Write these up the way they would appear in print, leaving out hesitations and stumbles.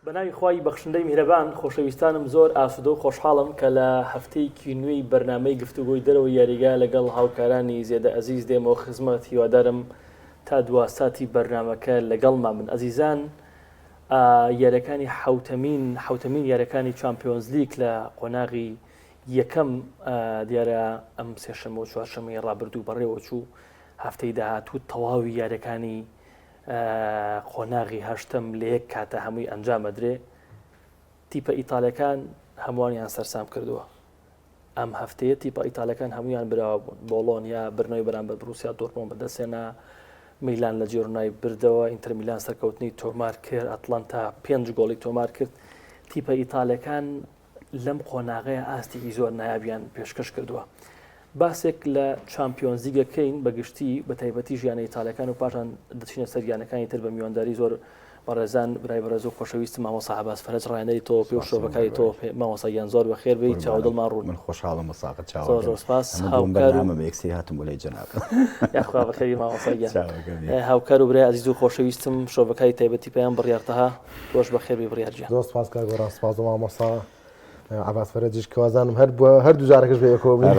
بەناوی خوای بەخشندەی میهرەبان خۆشەویستانم زۆر ئاسوودە و خۆشحاڵم کە لە هەفتەیەکی نوێی بەرنامەی گفتوگۆی دەرەوە یاریگا لەگەڵ هاوکارانی زێدە ئەزیز دێمەوە خزمەت هیوادارم تا دواساتی بەرنامەکە لەگەڵمان بن. ئەزیزان، یاریەکانی حوتەمین یاریەکانی چامپیۆنز لیگ لە قۆناغی یەکەم دیارە ئەم سێشەمە و چوارشەمەی ڕابردوو بەڕێوە چوو. هەفتەی داهاتوو تەواوی یاریەکانی قۆناغی هەشتم لە یەک کاتە هەمووی ئەنجامەدرێ. تیپە ئیتالیەکان هەمووانیان سەرسام کردووە. ئەم هەفتەیە تیپە ئیتالیەکان هەمویان براوە بوون. بۆلۆنیا برنەوەی بەرامبەر بروسیا دۆرتمۆند بەدەستێنا، میلان لە جیرۆنای بردەوە، ئینتەر میلان سەرکەوتنی تۆمار کرد، ئەتلانتا 5 گۆڵی تۆمار کرد. تیپە ئیتالیەکان لەم قۆناغەیە ئاستێکی زۆر نایابیان پێشکەش کردووە. باسێک لە چامپیۆنز لیگەکەین بەگشتی بە تایبەتی ژیانە ئیتالیەکان و پاشان دەچینە سەر یانەکانی تر بە میوانداری زۆر بەڕێزان برای بەڕێز و خۆشەویستم مامۆستا عەباس فەرەج ڕایەندەری تۆ پێ و شۆبەکانی تۆ مامۆستا گیان زۆر بەخێر بێیت. چاودڵمان ڕوون. من خۆشحاڵم بەساقت چاو. زۆر سپاس. هاوکارم یەکسی هاتم بۆ لای جەناب. یاخوا بەخێری مامۆستا گیان. هاوکار و برای عەزیز و خۆشەویستم شۆبەکانی تایبەتی پێیان بڕیارتەها تۆش بەخێر بێ بڕیار گیان. زۆر سپاس کاک گۆران، سپاس مامۆستا عەباس فەرەجیش کەوازانم هەردوو جارێکش بە یەکەوە بووین.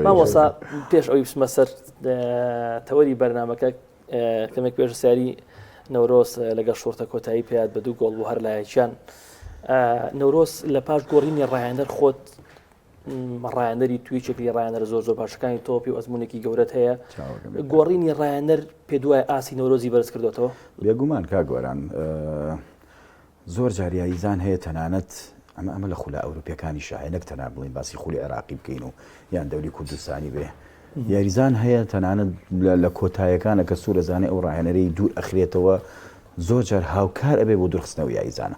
مامۆستا پێش ئەوی بچمە سەر تەوەری بەرنامەکە کەمێک پێش سیاری نەورۆز لەگەڵ شۆرتە کۆتایی پێات بە 2 گۆڵ بوو هەر لایەکیان. نەورۆز لە پاش گۆڕینی ڕایەندەر خۆت ڕایەندەری تویچێکی ڕایەندەر زۆر باشەکانی تۆپی و ئەزمونێکی گەورەت هەیە. گۆڕینی ڕایەندەر پێ دوای ئاسی نەورۆزی بەرز کردوێتەوە؟ بێگومان کاک گۆران، زۆر جاریاییزان هەیە تەنانەت ئەمە لە خولە ئەوروپیەکانی شایەنەک تەنان بڵین باسی خولی عێراقی بکەین و یان دەوری کوردستانی بێ. یاریزان هەیە تەنانەت لە کۆتاییەکانە کە سوور ئەزانێ ئەو ڕاهێنەرەی دوور ئەخرێتەوە زۆر جار هاوکار ئەبێ بۆ دوورخستنەوە یاریزانە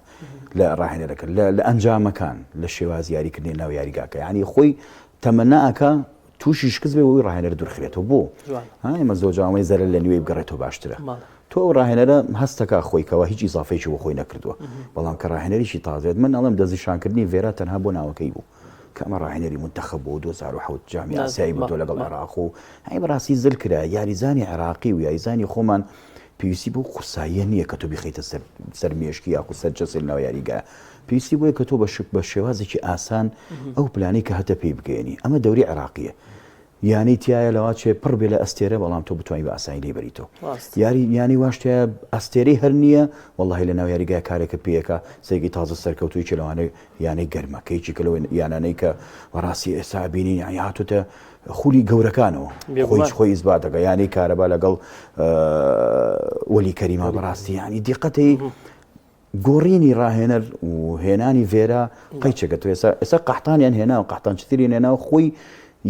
لە ڕاهێنەرەکە لە ئەنجامەکان لە شێواز یاریکردنی ناو یاریگاکە. یعنی خۆی تەمەناکە تووشی شکست بێ بۆی ڕاهێنەر دوورخرێتەوە. بۆ ئێمە زۆر جاوەی زەرە لە نوێی بگەڕێتەوە باشترە. تۆ ئەو ڕاهێنەرە هەستەکە خۆیکەوە هیچ ئیزافەیەکی بۆ خۆی نەکردووە، بەڵام کە ڕاهێنەریشی تازێت من ئەڵێم دەستنیشانکردنی ڤێرا تەنها بۆ ناوەکەی بوو کە ئەمە ڕاهێنەری منتەخەب بۆ 2007 جامی ئاسیایی بوو لەگەڵ عێراق و هەی بەڕاستی زل کرا. یاریزانی عێراقی و یاریزانی خۆمان پێویستی بۆ قورساییە نییە کە تۆ بخیتە سەر مێشکی یاخو سەر جەسل ناو یاریگا. پێویستی بۆیە کە تۆ بە شێوازێکی ئاسان ئەو پلانەی کە هەتە پێی بگەێنی. ئەمە دەوری عێراقیە، یانی تایە لەوا چێ پڕ بێ لە ئەستێرە، بەڵام تۆ بتوانانی بە ئاسانی لێ بەریتەوە. یانی واشتەیە ئەستێرەی هەر نییە وەڵڵاهی لە ناو یاریگای کارێکە پێیەکە سێکی تازە سەرکەوتوی چ لەوانەیە یانەی گەرمەکەیکی کە لەوە یانانەی کە بەڕاستی ئێستا بینین یانی هاتوتە خولی گەورەکانەوە خۆی ئیزبات دەکە. یانی کارەبا لەگەڵ وەلی کەریما بەڕاستی ینی دیقەتی گۆڕینی ڕاهێنەر و هێنانی ڤێرا قەیچەکە تو ئێستا قەحتانیان هێنا و قەحتان چتری هێنا و خۆی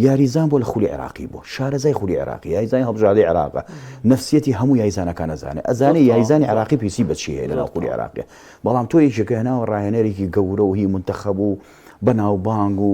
یاریزان بۆ لە خولی عێراقی بوو، شارەزای خولی عێراقی، یاریزانی هەڵبژاردەی عێراقە، نەفسیەتی هەموو یاریزانەکان ئەزانێ یاریزانی عێراقی پێویستی بەچی هەیە لەناو خولی عێراقیە. بەڵام تۆ یەکێکە هێناوە ڕاهێنەرێکی گەورە و هی منتەخەب و بەناوبانگ و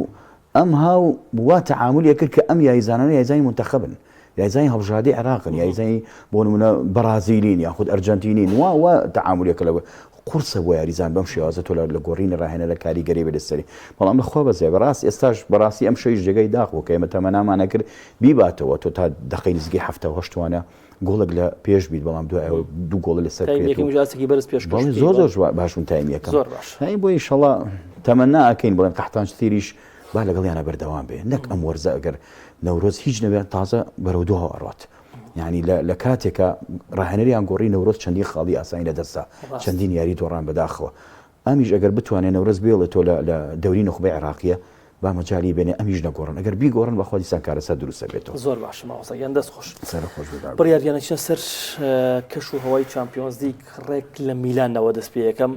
ئەم هاو وا تەعامولێ کرد کە ئەم یاریزانانە یاریزانی منتەخەبن، یاریزانی هەڵبژاردەی عێراقن، یاریزانی بۆ نمونە بەرازیلین یاخود ئەرجەنتینین. وا تەعامولێکە لەوە قورسە بۆ یاریزان بەم شێوازە تۆ لە گۆڕینی ڕاهێنەرە کاریگەری بەدەستەری. بەڵام لەخوا بەزێ بەڕاستی ئێستاش بەڕاستی ئەم شەویش جێگەی داخەوە کە ئێمە تەمەنامان نەکرد بیباتەوە تۆ تا دەقەی نزگەی 7-8 گۆڵێک لە پێش بیت، بەڵام دوو گۆڵ لەسەر زۆر باشون تایمیەکە هەی بۆ ئینشەڵا تەمەنا ئەکەین بڵێن قەحتان چتیریش با لەگەڵیانە بەردەوام بێ، نەک ئەم وەرزە ئەگەر نەورۆز هیچ نەبێت تازە بەرەو دووەوە ئەڕات. یعنی لە کاتێکە ڕاهێنەریان گۆڕی نەورۆز چەندی خاڵی ئاسانی لەدەستا، چەندین یاری دۆڕان بەداخەوە. ئەمیش ئەگەر بتوانێت نەورۆز بێڵێت تۆ لە دەوری نخبەی عێراقیە با مەجای بێنێ ئەمیش نەگۆڕن، ئەگەر بیگۆڕن بەخوا دیسان کارەسەر دروستە بێتەوە. زۆر باشە مامۆستا گیان، دەست خۆش. بڕیاریانەچینە سەر کەش و هەوای چامپیۆنز لیگ ڕێک لە میلانەوە دەست پێ یەکەم.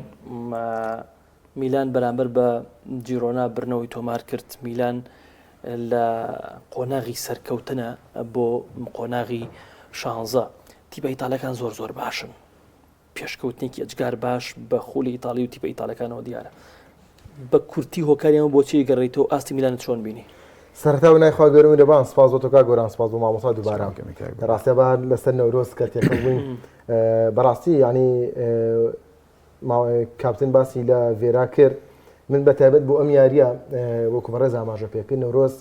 میلان بەرامبەر بە جیرۆنا برنەوەی تۆمار کرد. میلان لە قۆناغی سەرکەوتنە بۆ قۆناغی 16. تیپە ئیتالیەکان زۆر باشن، پێشکەوتنێکی ئەجگار باش بە خولی ئیتالی و تیپە ئیتالیەکانەوە دیارە. بە کورتی هۆکاریان بۆچی گەڕێیتەوە ئاستی میلانت چۆن بینی؟ سەرەتا و نایخوا گەورەی دەبان سپاس بۆ تۆ کاک گۆران، سپاس بۆ مامۆستا دووبارە. بەڕاستی با لەسەر نەورۆز کە تێکەڵ بووین بەڕاستی ینی کاپتن باسی لە ڤێرا کرد. من بەتایبەت بۆ ئەم یاریە وەکو بەڕێز ئاماژە پێکرد نەورۆز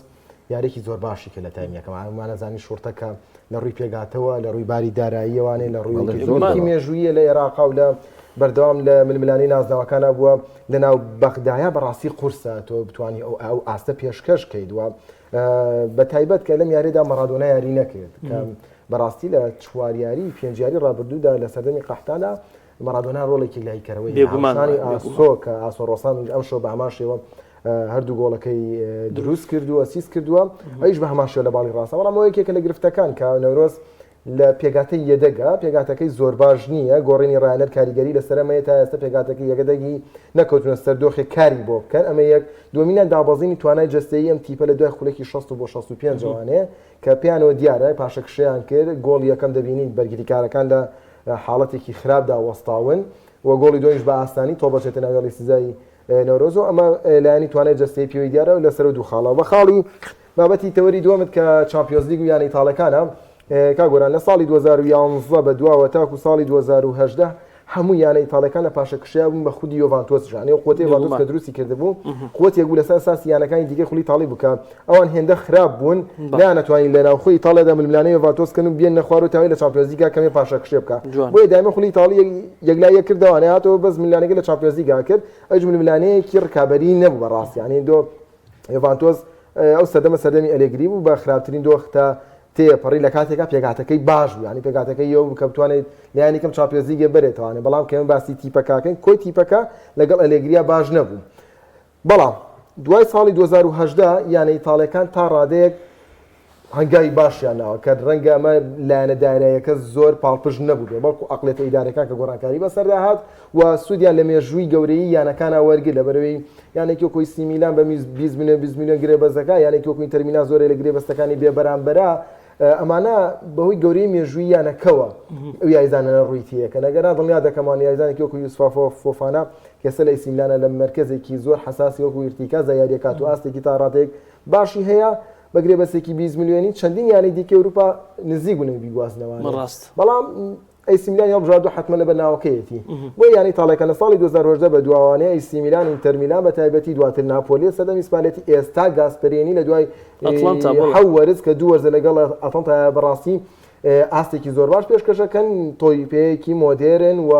یارێکی زۆر باشی کە لە تایمیەکەمانەزانی شورتەکە لە ڕووی پێگاتەوە، لە ڕووی باری داراییەوانێ، لە ڕووی مێژوویە لە عێراق و لە بەردەوام لە ململانی نازناوەکانە بووە لەناو بەغدایە بەڕاستی قورسە تۆ بتوانانی ئەو ئاستە پێشکەش کەیتوە بە تایبەت کە لەم یاریدا مەڕادۆنا یاری نەکرد کە بەڕاستی لە چواریاری پێنجیاری ڕابردوودا لە سەردەمی قەحتانە مەڕادۆنا ڕۆڵێکی لایکەرەوەی هاوشانی ئاسۆ کە ئاسۆ ڕۆسان ئەم شەو بە هەمان شێوە هەردوو گۆڵەکەی دروست کردووە سیس کردووە ئەویش بە هەمان شێوە لە باڵی ڕاستە بەڵام ئەوە یەکێکە لە گرفتەکان کە نەورۆز لە پێگاتەی یەدەگا پێگاتەکەی زۆر باش نییە گۆڕینی ڕایەنەر کاریگەری لەسەرەمەیە تا ئێستا پێگاتەکەی یەکەدەگی نەکەوتونە سەردۆخی کاری بۆ بکەن ئەمە یەک دومینە دابەزینی توانای جەستەیی ئەم تیپە لە دوای خولێکی 60 بۆ 65 جوانەیە کە پیانەوە دیارە پاشەکشیان کرد گۆڵ یەکەم دەبینیت بەرگریکارەکان لە حاڵەتێکی خراپدا وەستاون و گۆڵی دویش بە ئاسانی تۆ بەچێتە ناوێڵی سزایی نەورۆز و ئەمە لایانی توانای جەستەیی پێوەی دیارە لەسەر دوو خاڵەوە بە خاڵی بابەتی تەوەری دووەمت کە چامپیۆنز لیگ و یان ئیتاڵەکانە کاگۆران لە ساڵی 2011 بە دواوە تاکو ساڵی 2018 هەموو یانە ئیتاڵەکان لە پاشەکشیا بوون بە خودی یۆڤانتۆس ژانێ و قوتێ ڤانتۆس کە دروستی کردبوو قوت یەک بوو لەسەر ئەساسی یانەکانی دیگەی خولی ئیتاڵی بکە ئەوان هێندە خراپ بوون نانەتوانین لە ناوخۆی ئیتاڵیادا ململانەی یۆڤانتۆس کەن و بێن نەخوار و تاوای لە چامپیۆنز لیگا کەمێ پاشەکشێ بکە بۆیە دایمە خولی ئیتاڵی یەکلای کردەوانێ هاتەوە بەس ململانەکە لە چامپیۆنز لیگا کرد ئەوش ململانەیەکی ڕکابەری نەبوو بەڕاستی یعنی دۆ یۆڤانتۆس ئەو سەردەمی ئەلێگری بوو بە خراپترین دۆختە تێپەڕی لە کاتێکا پێگاتەکەی باش بوو ینی پێگاتەکەی ئەو کە بتوانێت لایانی کەم چامپیۆنز لیگە بێتوانێت بەڵام کەمە باسی تیپەکەکەین کۆی تیپەکە لەگەڵ ئەلێگریا باش نەبوو بەڵام دوای ساڵی 2018 یانە ئیتاڵیەکان تا ڕادەیەک هەنگاوی باشیانناوە کە ڕەنگە ئەمە لایەنە داراییەکە زۆر پاڵپژ نەبوو بێ بەڵکو ئەقلێتە ئیدارەکان کە گۆڕانکاری بەسەردا هات و سوودیان لە مێژووی گەورەی یانەکانە وەرگرت لەبەرەوەی یانێکی وەکوی سی میلان بە 20 میلیۆن گرێبەستەکە یانێکی وەکوی ئینتەر میلان زۆرێک لە گرێبەستەکانی بێبەرامبەرە ئەمانە بەهۆی گەورەی مێژووی یانەکەوە ئەو یاریزانە ڕوویتیەکە نەگەرا دڵنیا دەکەمان یاریزانێکی وەکو یوسف فۆفانە کەسە لە ئیسی میلانە لە مرکزێکی زۆر حساسی وەکو ئیرتیکاز یاریەکات و ئاستێکی تا ڕادێک باشی هەیە بەگرێ بەسێکی 20 میلیۆنی چەندین یانەی دیکە ئەوروپا نزیک بوون بیگوازنەوە بەڵام ئیسی میلان یا بژاردو حتممە لە بەرناوەکەیەتی بۆ یانی تاڵێکە لە ساڵی 2010 بە دواوانەیە ئیسی میلان ئینتەر میلان بە تایبەتی دواتر ناپۆلی سەردەمی ئیسپانێتی ئێستا گاسپەرێنی لە دوای حەوەرز کە دوو وەرزە لەگەڵ ئەتڵانتا بەڕاستی ئاستێکی زۆر باش پێشکەشەکەن تۆیپەیەکی مۆدێرن و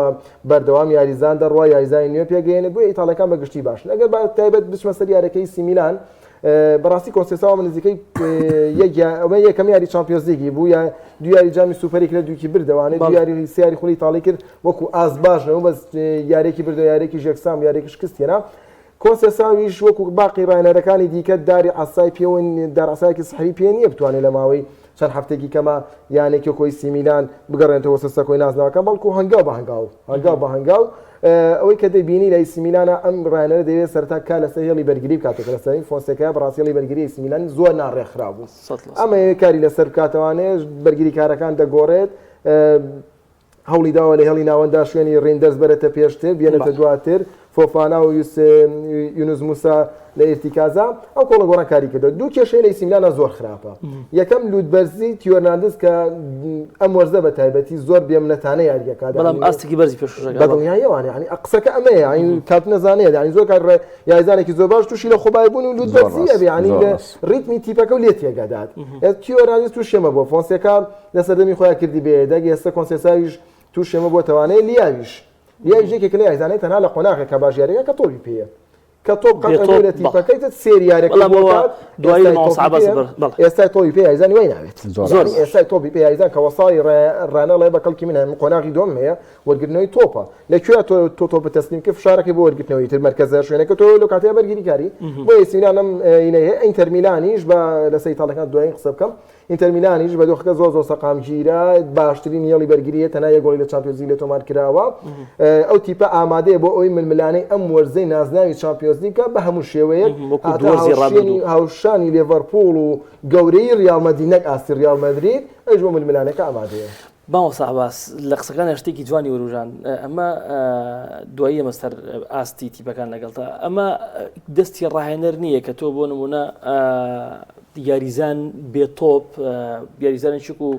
بەردەوام یاریزان دەڕوا یاریزانی نوێ پێگەێنێت بۆ ئیتاڵەکان بەگشتی باش ئەگەر بە تایبەت بچمە سەر یارەکەی ئیسی میلان بەڕاستی کۆنسێساوە نزیکەی یەکەم یاری چامپیۆنز لیگی بوو یا دو یاری جامی سوپەرێک لە دووکی بردەوانێت دو یاری سیاری خولی ئیتاڵی کرد وەکو ئاز باشنەوە بەس یارێکی بردو یارێکی ژێکسام یارێکی شکستێنە کۆنسێساویش وەکو باقی ڕاینەرەکانی دیکە داری ئاسای پێوەن داراسایەکی سحری پێ نییە بتوانێت لە ماوەی چەند هەفتێکی کەمە یانێکی کۆی سی میلان بگەڕێنەوە سەرسەکۆی نازناوەکە بەڵکو هەنگاو بە هەنگاو ئەوەی کە دەبینی لە ئیسی میلانە ئەم ڕایەنەرە دەوێت سەرتا کا لەسەر هێڵی بەرگری بکاتێک لەسەر فۆنسێکا بەڕاستی هێڵی بەرگری ئیسی میلان زۆر ناڕێکخرا بوو ئەمە کاری لەسەر بکاتەوانێ بەرگری کارەکان دەگۆڕێت هەوڵی داوە لە هێڵی ناوەندا شوێنی ڕێندەرز بەرێتە پێشتر بێنێتە دواتر فۆفانا و یونس موسا لە ئێرتیکازا ئەو کۆڵە گۆڕانکاری کردە دوو کێشەی لە ئیسی میلانە زۆر خراپە یەکەم لودبەرزی تیۆرناندز کە ئەم وەرزە بە تایبەتی زۆر بێمنەتانە یاریەکە بەڵام ئاستێکی بەرزی پێشکەشەکە بەدڵنیایەوە ینی قسەکە ئەمەیە ینی کات نەزانێت ینی زۆر کار یاریزانێکی زۆر باش تووشی لە خۆبای بوون و لودبەرزیە ینی لە ڕیتمی تیپەکە و لێ تێگەدات تیۆرناندز تووشێمە بۆ فۆنسێکا لە سەردەمی خۆیان کردی بێدەگ ئێستا کۆنسێساویش تووشێمە بۆ توانەیە لیاویش یەکێک لە یاریزانەی تەنها لە قۆناغێک کە باش یاریەکە کە تۆپی پێیە کە تۆ قەڵە تیپەکەیت سێریارێکە ئێستا تۆپی پێ یاریزانی وای ناوێت زۆر ئێستا تۆپی پێ یاریزان کە وەساڵی ڕانەڵێ بە کەڵکی منە قۆناغی دۆم هەیە وەرگرتنەوەی تۆپە لەکوێ تۆ تۆپە تەسلیم کرد فشارەکەی بۆ وەرگرتنەوەی تر مەرکەزە شوێنەکە تۆ لە کاتەیە بەرگری کاری بۆ ئیسی میلان ئەم ئینتەر میلانیش بە لەسەر ئیتاڵیەکان دوایین قسە بکەم ئینتەر میلانیش بە دۆخەکە زۆر سەقامگیرە باشترین هێڵی بەرگریە تەنها یەک گۆڵی لە چامپیۆنز لیگ لە تۆمار کراوە ئەو تیپە ئامادەیە بۆ ئەوی ململانەی ئەم وەرزەی نازناوی چامپیۆنز لیگە بە هەموو شێوەیەک هاوشانی لیڤەرپوڵ و گەورەی ریال مەدرید نەک ئاستی ریال مەدرید ئەوش بۆ ململانەکە ئامادەیە باوەسا عەباس لە قسەکان شتێکی جوانی وەروژان ئەمە دوایی ئەمە سەر ئاستی تیپەکان لەگەڵتا ئەمە دەستی ڕاهێنەر نییە کە تۆ بۆ نمونە یاریزان بێتۆپ یاریزانێک و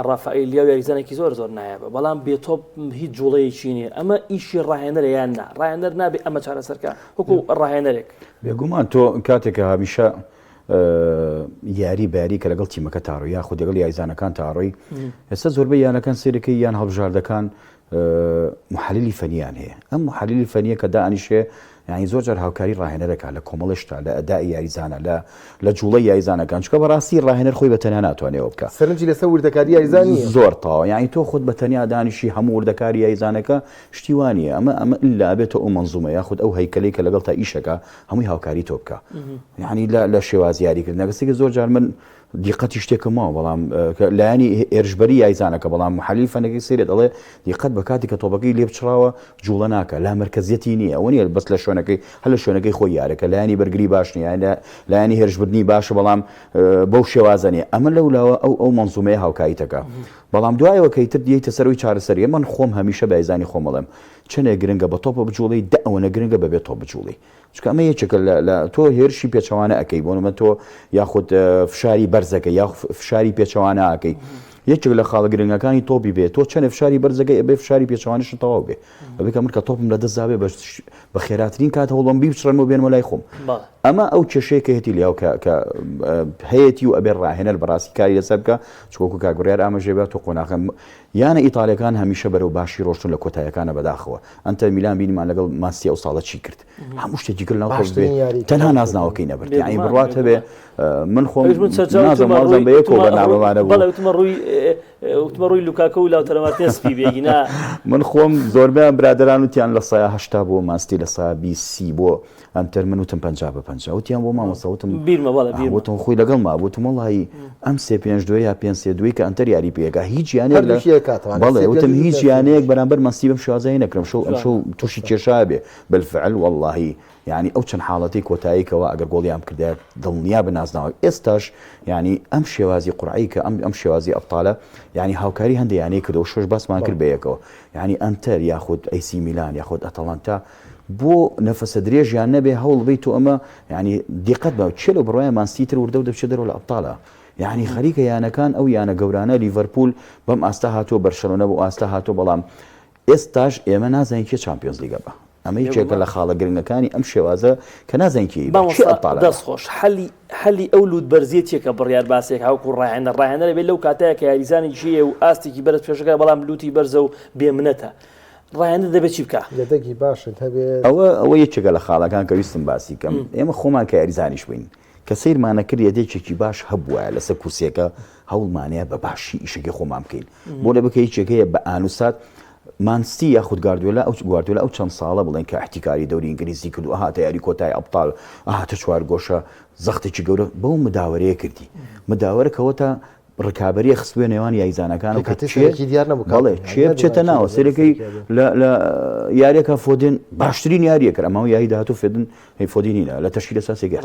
ڕافائیلیا و یاریزانێکی زۆر نایابە بەڵام بێتۆپ هیچ جوڵەیەکی نییە ئەمە ئیشی ڕاهێنەرە یان نا ڕاهێنەر نابێ ئەمە چارەسەرکە وەکو ڕاهێنەرێک بێگومان تۆ کاتێکە هەمیشە یاری باری کە لەگەڵ تیمەکە تاڕۆی یاخود لەگەڵ یاریزانەکان تاڕۆی ئێستا زۆربەی یانەکان سێرەکەی یان هەڵبژاردەکان محللی فەنیان هەیە ئەم محللی فەنیە کە دانیشێ یعنی زۆر جار هاوکاری ڕاهێنەرەکە لە کۆمەڵشتا لە ئەدای یاریزانە لە جوڵەی یاریزانەکان چکە بەڕاستی ڕاهێنەر خۆی بەتەنیا ناتوانێت بکە سەرنجی لەسەر وردەکاری یاریزانی زۆر تاوە یعنی تۆ خودت بەتەنیا دانیشی هەموو وردەکاری یاریزانەکە شتیوانیە ئەمە ئللا بێتە ئەو مەنزومە یاخود ئەو هەیکەلەی کە لەگەڵ تا ئیشەکە هەمووی هاوکاری تۆ بکە یعنی لە شێواز یاریکردن گەسێکی زۆر جار من دیقەتی شتێکمەوە بەڵام لایانی هێرشبەری یاریزانەکە بەڵام محللی فەنەکەی سێرێت دەڵێ دیقەت بە کاتی کە تۆپەکەی لێ بچراوە جوڵە ناکە لا مرکزیەتی نییە ئەوە نیە بەس لە شوێنەکەی هەر لە شوێنەکەی خۆی یارەکە لایانی بەرگری باش نیە لایانی هێرشبردنی باشە بەڵام بەو شێوازە نیە ئەمە لەولاوە ئەو مەنزومەیە هاوکاریتەکە بەڵام دوایەوە کەیتر دیتە سەرەوەی چارەسەریە من خۆم هەمیشە بە یزانی خۆمەڵێم چنێ گرنگە بە تۆپە بجوڵی ئەوەنە گرنگە بەبێت تۆ بجوڵی چکە ئەمە یەکێکە لە تۆ هێرشی پێچەوانە ئەەکەی بۆنمە تۆ یاخود فشاری بەرزەکە یا فشاری پێچەوانە ئەەکەی یەکێک لە خاڵە گرنگەکانی تۆپی بێت تۆ چەنە فشاری بەرزەکەی ئەبێ فشاری پێچەوانیش تەواو بێ ئەبێ کە من کە تۆپم لە دەستدا بێ بە خێراترین کات هەوڵم بچڕەمەوە بێنمە لای خۆم ئەمە ئەو کێشەیە کە هەتی لیاو کە هەیەی و ئەبێ ڕاهێنەر بەڕاستی کاری لەسەر بکە چکۆکو کاگوڕیار ئاماژێ بێت تۆ قۆناغەم یانە ئیتالیەکان هەمیشە بەرەو باشی ڕۆشتن لە کۆتایەکانە بەداخەوە ئەنتە میلان بینیمان لەگەڵ ماسی ئەو ساڵە چی کرد هەموو شتێکی کرد ناو خۆش بێ تەنها نازناوەکەی نەبرد یعنی بڕوات هەبێ من خۆم نازەم بە یەکەوە بەرنامەوانە بوو وتمە ڕووی لوکاکە و لاوتەرەمارتێنسپی بێگینا من خۆم زۆربیان برادران وتیان لە سایە هەشتا بۆ ماستی لە سایە 20 بۆ ئەمتر من وتم 50 وتیان بۆ مامۆستا وتم خۆی لەگەڵ ما وتم وڵی ئەم 3-5-2 یا 5-3-2 کە ئەنتەر یاری پێگا هیچ یانێک بەڵێ وتم هیچ یانەیەک بەرامبەر ماسی بەم شوازایی نەکرم ئەمشەو تووشی کێشا بێ بالفعل واللهی یعنی ئەو چەند حاڵەتی کۆتاییکەوە ئەگەر گۆڵیان کردێت دڵنیا بنازناوە ئێستاش یعنی ئەم شێوازی قورعی کە ئەم شێوازی ئەبطالە یعنی هاوکاری هەندێک یانەی کردەوە شۆش باسمان کرد بەیەکەوە یعنی ئەنتەر یاخود ئەیسی میلان یاخود ئەتەڵانتا بۆ نەفەسە درێژیان نەبێ هەوڵ بێت و ئەمە یعنی دیقەت بە چێ لە بڕایە مانسیتر وردە و دەبچێت دەرەوە لە ئەبطالە یعنی خەریکە یانەکان ئەو یانە گەورانە لیڤەرپول بەم ئاستا هاتووە بەرشەلۆنە بۆ ئاستا هاتووە بەڵام ئێستاش ئێمە نازانین کێ چامپیۆنز لیگە بە ئەمە یەکێکە لە خاڵە گرنگەکانی ئەم شێوازە کە نازانین دەستخۆش حەلی ئەو لوت بەرزێتێکە بڕیار باسێک هاوکو ڕاهێنەرە بێت لەو کاتەیە کە یاریزانی ژیە و ئاستێکی بەرز پێشەکە بەڵام لوتی بەرزە و بێمنەتە ڕاهێنە دەبێت چی بکە لەدەگی باشت هەبێت ئەوە یەکێکە لە خاڵەکان کە ویستم باسی کەم ئێمە خۆمان کە یاریزانیش بووین کە سیرمانە کرد یەدێکێکی باش هەبووە لەسەر کورسێکە هەوڵمانەیە بە باشی ئیشەکەی خۆمان بکەین بۆ لە بکەی چێکەیە بە ئانوسات مانستی یاخود گواردیۆلا ئەو چەند ساڵە بڵێن کە احتیکاری دەوری ئینگلیزی کرد و هاتە یاری کۆتای ئەبطال هاتە چوار گۆشە زەختێکی گەورە بەو مداوەرەیە کردی مداوەرەکەوە تا ڕکابەریە خستوێ نێوان یاریزانەکان و بەڵێ چێ بچێتە ناوە سەرەکەی لە یاریەکە فۆدن باشترین یاریە کرد ئەماوە یاری داهاتوو فێدن هەی فۆدینینە لە تەشکیلە ساسێکی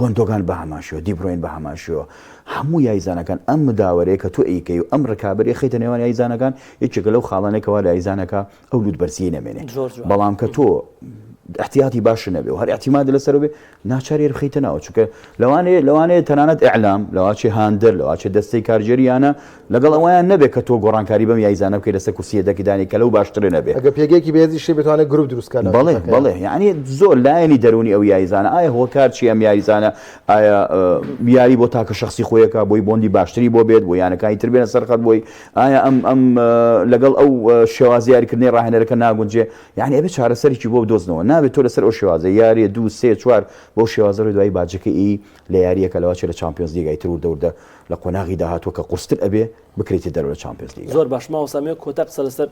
گۆندۆگان بە هەماشەوە دیبڕۆین بە هەماشەوە هەموو یاریزانەکان ئەم مداوەرەیە کە تۆ ئەیکەی و ئەم ڕکابەری خەیتە نێوان یاریزانەکان یەکێکە لەو خاڵانێکەوە لە یاریزانەکە ئەو لوت بەرزی نەمێنێ بەڵام کە تۆ احتیاطی باش نەبێ و هەر احتیماد لەسەر بێ ناچاری بخەیتە ناوە چونکە لەوانەیە تەنانەت ئیعلام لەواچێ هاندەر لەواچێ دەستەی کارجێریانە لەگەڵ ئەویان نەبێت کە تۆ گۆڕانکاری بەم یاریزانە بکەی لەسەر کورسیە دەکیدانی کە لەو باشترە نەبێ ئەگە پێگەیەکی بێزیشی بتوانێت گروپ دروستکەن بەڵێ یعنی زۆر لایەنی دەرونی ئەو یاریزانە ئایا هۆکار چی ئەم یاریزانە ئایا یاری بۆ تاکە شخصی خۆیەکە بۆی بۆندی باشتری بۆ بێت بۆ یانەکانی تر بێنە سەرخەت بۆی ئایا ئەم لەگەڵ ئەو شێوازی یاریکردنی ڕاهێنەرەکە ناگونجێ یعنی ئەبێ چارەسەرێکی بۆ بدۆزنەوە نابێت تۆ لەسەر ئەو شێوازە یاری 2 3 4 بۆ شێوازە دوای باجەکەی لە یاریەکە لەواچێت لە چامپیۆنز لیگای تر و دەوردە لە قۆناغی داهاتوە کە قورستر ئەبێ بکرێتی دەرەوە لە چامپیۆنز لیگ زۆر باش ماوەسامی کۆتا قسە لەسەر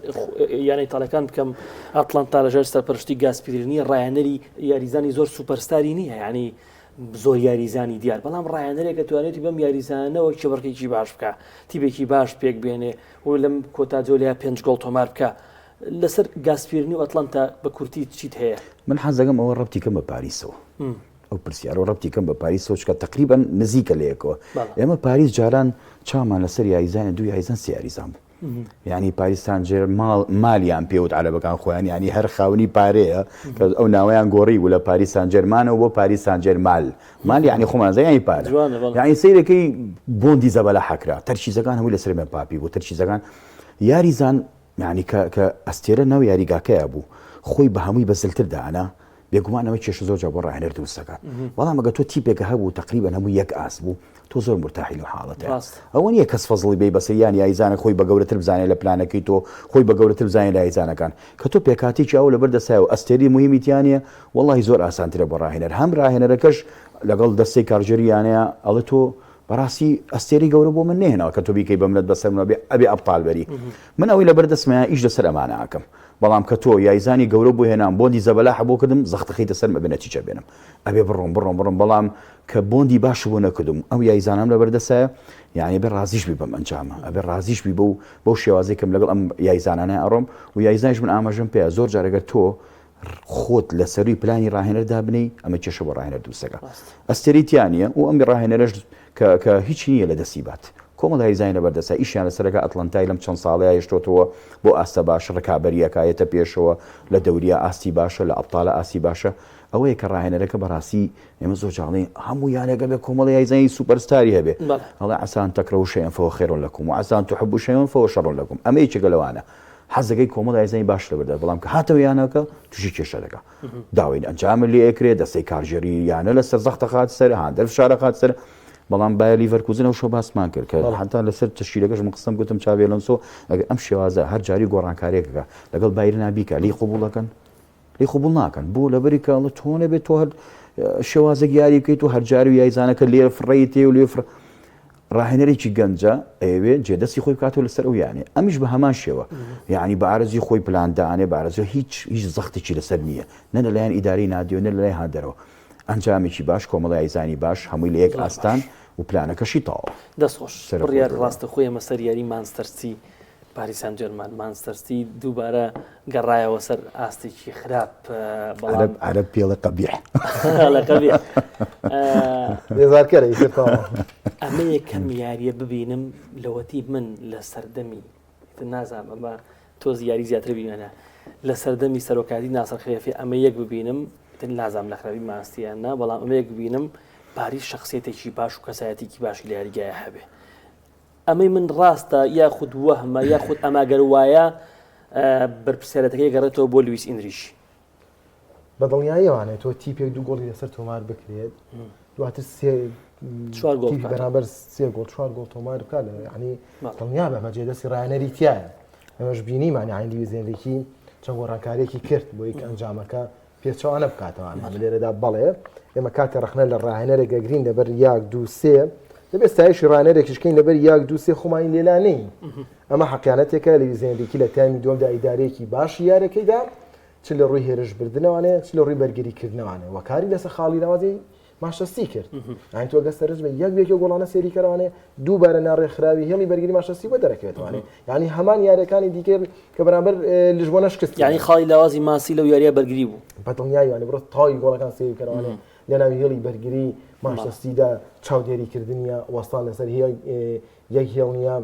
یانەی ئیتالیەکان بکەم ئەتڵانتا لەژێر سەرپەرشتی گاسپیرینی ڕاهێنەری یاریزانی زۆر سوپەرستاری نییە یعنی زۆر یاریزانی دیار بەڵام ڕاهێنەرێکە توانێتی بەم یاریزانەوە چێبڕکێکی باش بکە تیبێکی باش پێک بێنێ و لەم کۆتا جۆلیا 5 گۆڵ تۆمار بکە لەسەر گاسپیرنی و ئەتڵانتا بە کورتی چیت هەیە من حەزەکەم ئەوە ڕەبتی کەم بە پاریسەوە ئەو پرسیارەوە ڕەبتی کەم بە پاریسەوە چکە تقریبا نزیکە لەیەکەوە ئێمە پاریس جاران چامان لەسەر یاریزانە دوو یاریزان سێ یاریزان بوو یعنی پاریستان جێر مالیان پێوت عەرەبەکان خۆیان ینی هەر خاونی پارەیە کە ئەو ناوەیان گۆڕی بوو لە پاریستان جێرمانەوە بۆ پاریستان جێر مال یعنی خۆمانزە یانی پارە یعنی سەیرەکەی بۆندی زەبەلە حەکرا تەرچیزەکان هەمووی لەسەر مێ پاپی بوو تەرچیزەکان یاریزان یعنی کە ئەستێرە ناو یاریگاکەیە بوو خۆی بە هەمووی بەزلتر دانا بێگومانەوە کێش زۆر بۆ ڕاهێنەر دروستەکات بەڵام ئەگە تۆ تیپێکە هەبوو تقریبا هەموو یەک ئاس بوو تۆ زۆر مرتاحی لە حاڵەتە ئەوە نییە کەس فەزڵی بێ بەسەریان یایزانە خۆی بە گەورەتر بزانێت لە پلانەکەی تۆ خۆی بە گەورەتر بزانێت لە یایزانەکان کە تۆ پێکاتێکی ئەو لەبەر دەسایەوە ئەستێری مهمیتیانە وەڵی زۆر ئاسانترە بۆ ڕاهێنەر هەم ڕاهێنەرەکەش لەگەڵ دەستەی کارژەریانەیە ئەڵە تۆ بەڕاستی ئەستێری گەورە بۆ من نێنەوە کە تۆ بیکەی بەمنت بەسەرمە بێ ئەبێ ئەبطالبەری من ئەوەی لەبەر دەستمەیە ئیش لەسەر ئەمانە ئاکەم بەڵام کە تۆ یایزانی گەورە بۆ هێنام بۆندی زەبەلا حەبۆ کردم زەختەخیتە سەر مەبێ نەتیجە بێنم ئەبێ بڕۆم بەڵام کە بۆندی باش بۆ نەکردم ئەو یایزانم لەبەر دەسایە یعنی بێ ڕازیش بی بەم ئەنجامە ئەبێ ڕازیش بی بەو شێوازێکم لەگەڵ ئەم یایزانانە ئەڕۆم و یایزانیش من ئاماژەم پێە زۆر جارەگەر تۆ خۆت لە سەروی پلانی ڕاهێنەردا بنەی ئەمە کێشە بۆ ڕاهێنەر دروستەکە ئەستێریتیانە و ئەم ڕاهێنەرش کە هیچ نییە لە دەستی بات کۆمەڵ یایزانە بەردەسا ئیشیان لەسەرەکە ئەتلانتای لەم چەند ساڵەیە هێشتۆتەوە بۆ ئاستە باش ڕکابەریەکایەتە پێشەوە لە دەوریا ئاستی باشە لە ئەبطالە ئاسی باشە ئەوەیە کە ڕاهێنەرەکە بەڕاستی ئێمە زۆر جاڵێ هەموو یانەکە بێ کۆمەڵ یایزانی سوپەرستاری هەبێ هەڵێ عەسان تەکرەهو شەیئەن فەهوە خەیرٌ لەکوم وعەسان تحبوا شەیئەن فەهوە شەڕٌ لەکوم ئەمە یەکێکە لەوانە حەزەکەی کۆمەڵ یایزانی باش لەبەردا بەڵام کە هاتەوە یانەکە تووشی کێشە دەکا داوای ئەنجامە لێ ئەکرێت دەستەی کارژێری یانە لەسەر زەختە خات سەر هاندەر فشارە خات سەر بەڵام باە لیڤەرکوزن ئەو شۆ باسمان کرد کە حتا لەسەر تەشکیلەکەش من قسەم گوتم چاوی ئەلۆنسۆ ئەگەر ئەم شێوازە هەر جاری گۆڕانکاریەکەکە لەگەڵ بایرنا بیکە لی قبوڵەکەن لی قبوڵ ناکەن بۆ لەبەری کە تۆ نەبێت تۆ هەر شێوازە یاری بکەیت و هەر جاری و یایزانەکە لێ فڕێی تێ و لێ ڕاهێنەرێکی گەنجە ئەوێ جێدەستی خۆی بکاتەوە لەسەر ئەو یانێ ئەمیش بە هەمان شێوە یعنی بە ئارەزی خۆی پلاندانێ بە ئارەزی هیچ زەختێکی لەسەر نییە نە لەلایەن ئیداری نادیۆ نە لەلای هاندەرەوە ئەنجامێکی باش کۆمەڵی یایزانی باش هەمووی لە یەک ئاستان و پلانەکەشی تاوە دەستخۆش بڕیار ڕاستە خۆی ئەمە سەر یاری مانستەرسی پاریس سان ژێرمان مانستەرسی دووبارە گەڕایەوە سەر ئاستێکی خراپ عەرەب پێڵە قەبیح بێزارکەرە ئەمە یەکەم یاریە ببینم لەوەتی من لە سەردەمی نازانم ئەمە تۆز یاری زیاتر بینەنە لە سەردەمی سەرۆکاتی ناسەر خلێفی ئەمە یەک ببینم نازانم لە خراپی ماستیانە بەڵام ئەمە یەک ببینم پاریس شخصیتێکی باش و کەسایەتێکی باشی لە یاریگایە هەبێ ئەمەی من ڕاستە یاخود وەهمە یاخود ئەماگەر وایە بەرپرسیارەتەکەی گەڕێتەوە بۆ لویس ئینریش بەدڵنیاییەوانێت تۆ تیپێک دوو گۆڵی لەسەر تۆمار بکرێت دواتر بەرامبەر سێ گۆڵ 4 گۆڵ تۆمار بکات ینی دڵنیا بە بەجێ دەستی ڕایەنەری تایە ئەمەش بینیمانی عین لویس ئینریکی چەند گۆڕانکاریەکی کرد بۆ یەک ئەنجامەکە پێچەوانە بکاتەوە لێرەدا بەڵێ ئێمە کاتە ڕخنە لە ڕاهێنەرێک گرین لەبەر 1 2 3 دەبێت ستایشی ڕانەرێکیشکەین لەبەر 1 2 3 خۆمانی لێلانەی ئەمە حەقیانەتێکە لە زیندێکی لە تایمی دووەمدا ئیدارەیەکی باشی یارەکەیدا چ لە ڕووی هێرش بردنەوەنێ چ لە ڕووی بەرگریکردنەوەانێ وەکاری لەسەر خاڵی ناوازی ماشەستی کرد ئاین تۆ گەستەرز بە یەک گۆڵانە سێری کەروانێ دووبارە ناڕێکخراوی هێڵی بەرگری ماشەستی بۆ دەرەکەوێتوانێ ینی هەمان یارەکانی دیکە کە بەرامبەر لیژبۆنە شکست ینی خاڵی لاوازی ماسی لەو یاریە بەرگری بوو بەدڵنیاییوانی بڕۆ تاوی گۆڵەکان سێری کەروانێ لەناوی هێڵی بەرگری ماشەستیدا چاودێریکردنیە وەستان لەسەر یەک هێڵنیە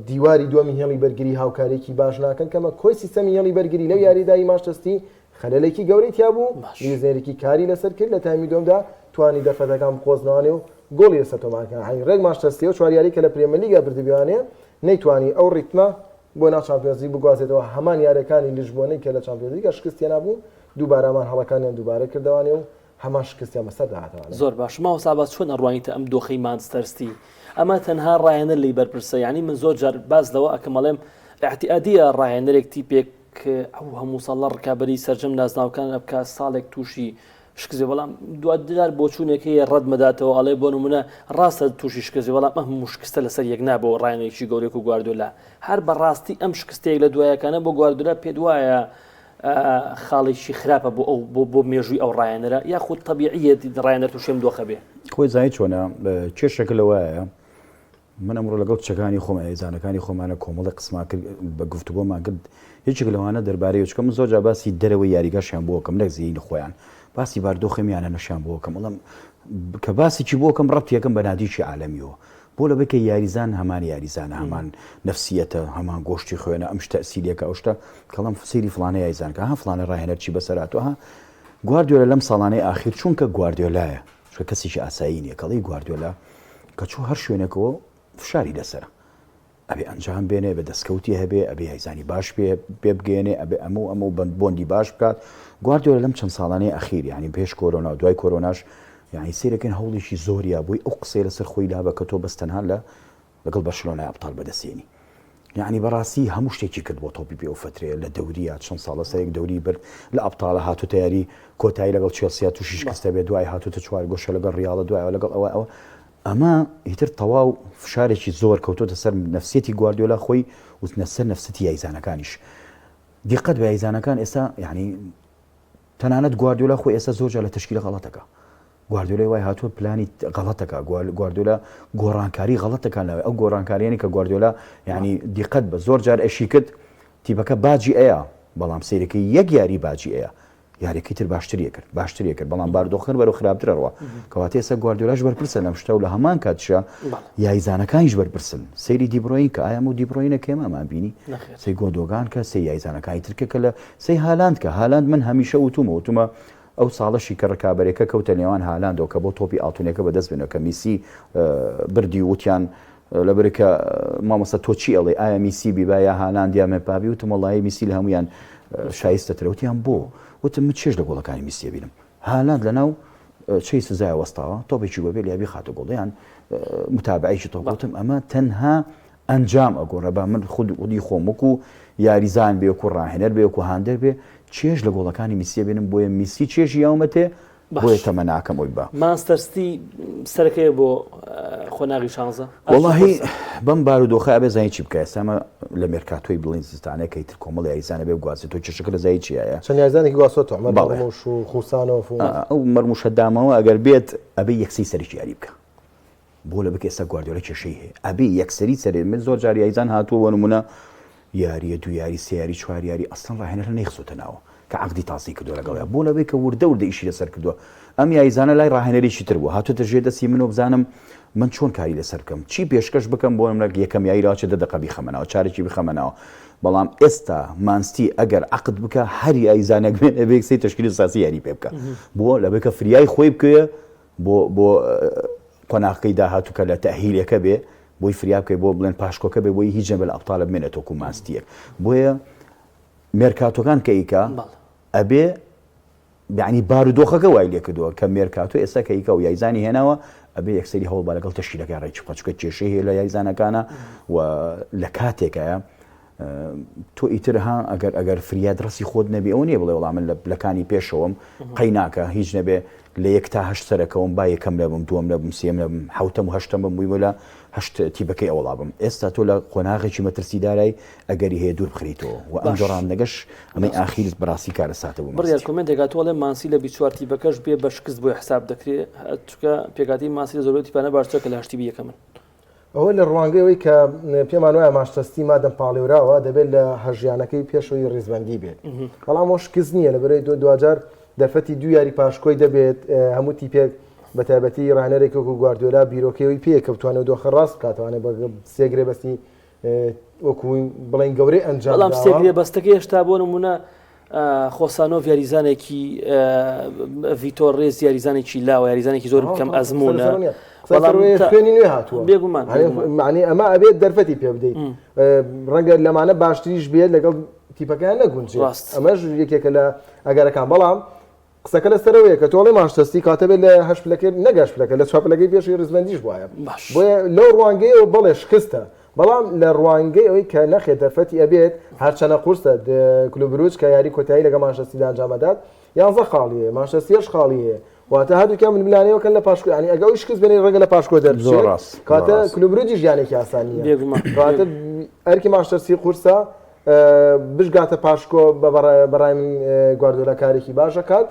دیواری دووەمی هێڵی بەرگری هاوکارێکی باش ناکەن کەمە کۆی سیستەمی هێڵی بەرگری لەو یاریدایی ماشەستی خەلەلێکی گەورەی تیا بوو لیزێرێکی کاری لەسەر کرد لە تایمی دووەمدا توانی دەرفەتەکان بقۆزنەوەنێ و گۆڵی لەسەر تۆمارکە ڕێک ماشەستی و چواریاری کە لە پرێمەلیگا بردبیوانێ نەیتوانی ئەو ڕیتمە بۆ ناو چامپیۆنزی بگوازێتەوە هەمان یارەکانی لیژبۆنەی کە لە چامپیۆنزیگا شکستیان نبوو دووبارەمان هەڵەکانیان دووبارە کردوانێ و هەمان شکستیان بەسەر داهاتەوە زۆر باش ماوەسا باس چۆن ئەڕوانیتە ئەم دۆخەی مانستەرستی ئەمە تەنها ڕاهێنەر لی بەرپرسە ینی من زۆر جار باز لەوە ئەکەمەڵێم احتیادیە ڕاهێنەرێک تیپێک ئەو هەموو ساڵە ڕکابەری سەرجەم نازناوەکان ئەبکە ساڵێک تووشی شکزی بەڵام دوجار بۆ چوونێکی ڕەت مەداتەوە ئەڵێ بۆ نمونە ڕاستە تووشی شکزی بەڵام ئەم مشکستە لەسەر یەک نابەوە ڕاهێنێکی گەورێک و گواردیۆلا هەر بەڕاستی ئەم شکستەیەک لە دوایەکانە بۆ گواردیۆلا پێ وایە خاڵێکی خراپە بۆ ئەو بۆ مێژووی ئەو ڕاهێنەرە یاخود تەبیعیەتی ڕاهێنەر تووشێم دۆخە بێ خۆی زای چۆنە کێشەکە لەوەیە من ئەمڕۆ لەگەڵ چەکانی خۆم ئەیزانەکانی خۆمانە کۆمەڵی قسمان کرد بە گفتوگۆمان کرد هیچێک لەوانە دەربارەی چکە من زۆر جا باسی دەرەوەی یاریگاشیان بۆکەم نەک زیینی خۆیان باسی باردۆخەمیانە نەشان بۆکەم وڵام کە باسێکی بۆکەم ڕەبتیەکەم بە نادیکی عالەمیەوە بۆ لە بکە یاریزان هەمان یاریزانە هەمان نفسیەتە هەمان گۆشتی خوێنە ئەم شتە ئەسیلەکە ئەو شتە کەڵام سەیری فڵانە یاریزانکە ها فڵانە ڕاهێنەرچی بەسەراتەوە ها گواردیۆلا لەم ساڵانەی ئاخیر چونکە گواردیۆلایە چکە کەسیشی ئاسایی نییە کەڵی گواردیۆلا کە چوو هەر شوێنێکەوە فشاری لەسەرە ئەبێ ئەنجام بێنێ بە دەستکەوتی هەبێ ئەبێ هەیزانی باش پێ بگەێنێ ئەبێ ئەموو بۆندی باش بکات گواردیۆلا لەم چەند ساڵانەی ئەخیر یعنی پێش کۆرۆنا و دوای کۆرۆناش یعنی سیرەکەن هەوڵێکی زۆریا بووی ئەو قسەی لەسەر خۆی لابە کە تۆ بەستەنها لەگەڵ بەرشلۆنای ئەبطال بەدەستێنی یعنی بەڕاستی هەموو شتێکی کرد بۆ تۆپی پێ و فترێ لە دەوریە چەند ساڵە سەرێک دەوری برد لە ئەبطالە هاتوتە یاری کۆتایی لەگەڵ چێلسیا تووشی شکستە بێ دوای هاتوتە چوار گۆشە لەگەڵ ڕیاڵە دوایەوە لەگەڵ ئەوە ئەمە ئیتر تەواو فشارێکی زۆر کەوتۆتە سەر نەفسیەتی گواردیۆلا خۆی و سەر نەفسەتی یاریزانەکانیش دیقەت بە یاریزانەکان ئێستا یعنی تەنانەت گواردیۆلا خۆی ئێستا زۆرجار لە تەشکیلە غەڵەتەکە گواردیۆلای وای هاتووە پلانی غەڵەتەکە گواردیۆلا گۆڕانکاری غەڵەتەکان لەوێ ئەو گۆڕانکاریانی کە گواردیۆلا یعنی دیقەت بە زۆر جار ئەشی کرد تیپەکە باجی ئەیە بەڵام سیرەکەی یەک یاری باجی ئەیە یاریەکەی تر باشتریە کرد بەڵام بارودۆخەکان بەرەو خراپترەوە کەواتە ئێستا گواردیۆلاش بەرپرسە لەم شتە و لە هەمان کاتشە یاریزانەکانیش بەرپرسن سەیری دیبڕۆین کە ئایا و دیبڕۆینە کێمەمان بینی سەی گۆندۆگان کە سەی یاریزانەکانی ترکە کە لە سەی هالاند کە هالاند من هەمیشە وتومە ئەو ساڵەشی کە ڕکابەرێکە کەوتە نێوان هالاندەوە کە بۆ تۆپی ئاڵتونێکە بەدەست بێنەوە کە میسی بردی وتیان لەبەرکە مامۆستا تۆ چی ئەڵێ ئایا میسی بیبا یا هالاند یا مێپابی وتم وەڵڵی میسی لە هەمویان شایستەترە وتیان بۆ وتم چێژ لە گۆڵەکانی میسیە بینم هالاند لەناو چی سزای وەستاوە تۆپێکی بەبێ لیابی خاتە گۆڵیان متابعیشی تۆ وتم ئەمە تەنها ئەنجام ئەگۆڕە با من خودی خۆم وەکو یاریزان بێ وەکو ڕاهێنەر بێ وەکو هاندەر بێ چێژ لە گۆڵەکانی میسیە بێنم بۆیە میسی چێژی یاومەتێ بۆیە تەمە ناکەم ئەوی با مانستەرستی سەرەکەیە بۆ خۆناغی شانزە وەڵاهی بەم بارودۆخە ئەبێ زای چی بکە ئێستامە لە مێرکاتۆی بڵین زستانەکە ئیتر کۆمەڵ یاریزانە بێ گوازێت تۆ چێشەکە لە زای چیایە چەند یاریزانێکی گواسۆتۆ مەرموش و خوسانەوە ئەو مەرموشە دامەوە ئەگەر بێت ئەبێ یەکسەی سەرکی یاری بکە بۆ لە بکە ئێستا گواردیۆلا کێشەی هەیە ئەبێ یەکسەری سەرێ من زۆر جار یاریزان هاتووە وە نمونە یاریە دو یاری سێ یاری چوار یاری ئەسڵەن ڕاهێنەرە نەیخسۆتە ناوە کە عەقدی تازەی کردووە لەگەڵیان بۆ لەبێ کە وردە ئیشی لەسەر کردووە ئەم یاریزانە لای ڕاهێنەرێکی تر بووە هاتوتە ژێر دەستی من و بزانم من چۆن کاری لەسەر بکەم چی پێشکەش بکەم بۆ منە یەکەم یاری راچێ دەقە بیخەمەنەوە چارێکی بخەمەنەوە بەڵام ئێستا مانستی ئەگەر عەقد بکە هەر یاریزانێک بێن ئەبێ یەکسەی تەشکیلی ساسی یاری پێ بکە بۆ لەبێ کە فریای خۆی بکوێ بۆ قۆناغەکەی داهاتوو کە لە تەئهیلەکە بێ بۆی فریا بکەی بۆ بڵێن پاشکۆکە بێ بۆی هیچ جەبل ئەبطالە بمێنێتەوە و مانستیەک بۆیە مێرکاتۆکان کە ئیکا ئەبێ یعنی بارودۆخەکە وای لێ کردووە کە مێرکاتۆ ئێستا کە ئیکا و یاریزانی هێناوە ئەبێ یەکسەری هەوڵ با لەگەڵ تەشکیلەکە ڕێکی بکە کێشەی هەیە لە یاریزانەکانە و لە کاتێکەیە تۆ ئیتر ها ئەگەر فریاد ڕستی خۆت نەبی ئەو نییە بڵێ وەڵام من لە لەکانی پێشەوەم قەی ناکە هیچ نەبێ لە یەک تا هەشت سەرەکەوم با یەکەم لەبم دووەم لەبم سێم لەبم حوتەم و هەشتەم بم بووی لە هەشت تیبەکەی ئەوڵا بم ئێستا تۆ لە قۆناغێکی مەترسی دارای ئەگەری هەیە دوور بخریتەوە و ئەم جۆران نەگەش ئەمەی ئاخیرت بەڕاستی کارە ساتە بوو بڕیار کۆمنتێکات وڵێ مانسی لە 24 تیبەکەش بێ بە شکست بۆی حساب دەکرێت چونکە پێکاتی مانسی لە زۆربەی تیپانە باشترە کە لە هەشتی بی یەکەمن ئەوە لە ڕوانگەیەوەی کە پێمان وایە ماشتەستی مادەم پاڵێوراوە دەبێت لە هەژیانەکەی پێشەوەی ڕێزبەندی بێت بەڵام ئەو شکست نییە لەبەرەی دوجار دەرفەتی دو یاری پاشکۆی دەبێت هەموو تیپێک بە تایبەتی ڕاهێنەرێک وەکو گواردیۆلا بیرۆکەوەی پێ کە بتوانێت دۆخە ڕاست بکاتوانێت بە سێگرێ بەستی وەکو بڵین گەورەی ئەنجام بەڵام سێگرێ بەستەکەی هێشتا بۆ نمونە خۆسانۆڤ یاریزانێکی ڤیتۆر ڕێز یاریزانێکی لاوە یاریزانێکی زۆر بکەم ئەزمونە خوێنی نوێ هاتووە معنی ئەمە ئەبێت دەرفەتی پێ بدەیت ڕەنگە لەمانە باشتریش بێت لەگەڵ تیپەکان نەگونجێت ئەمەش یەکێکە لە ئەگەرەکان بەڵام قسەکە لەسەرەوەیە کە تۆڵی ماشتەستی کاتە بێت لە هەش پلەکە نەگەشت پلەکە لە چوارپلەکەی پێشی ڕزبەندیش وایە بۆیە لەو ڕوانگەیەوە بەڵێ شکستە بەڵام لە ڕوانگەی ئەوەی کە نەخێت دەرفەتی ئەبێت هەرچەنە قورسە کلوبروج کە یاری کۆتایی لەگە ماشتەستیدا ئەنجامەدات 11 خاڵیە ماشتەستیەش خاڵیە واتە هەردووکیان من بلانەوە کە لە پاشکۆ ینی ئەگەڵی شکست بێنێ ڕەنگە لە پاشکۆ دەرچێت کاتە کلوبروجی ژیانێکی ئاسانیە کاتە ئەرکی ماشتەستی قورسە بشگاتە پاشکۆ بەڕای من گواردیۆلا کارێکی باشە کات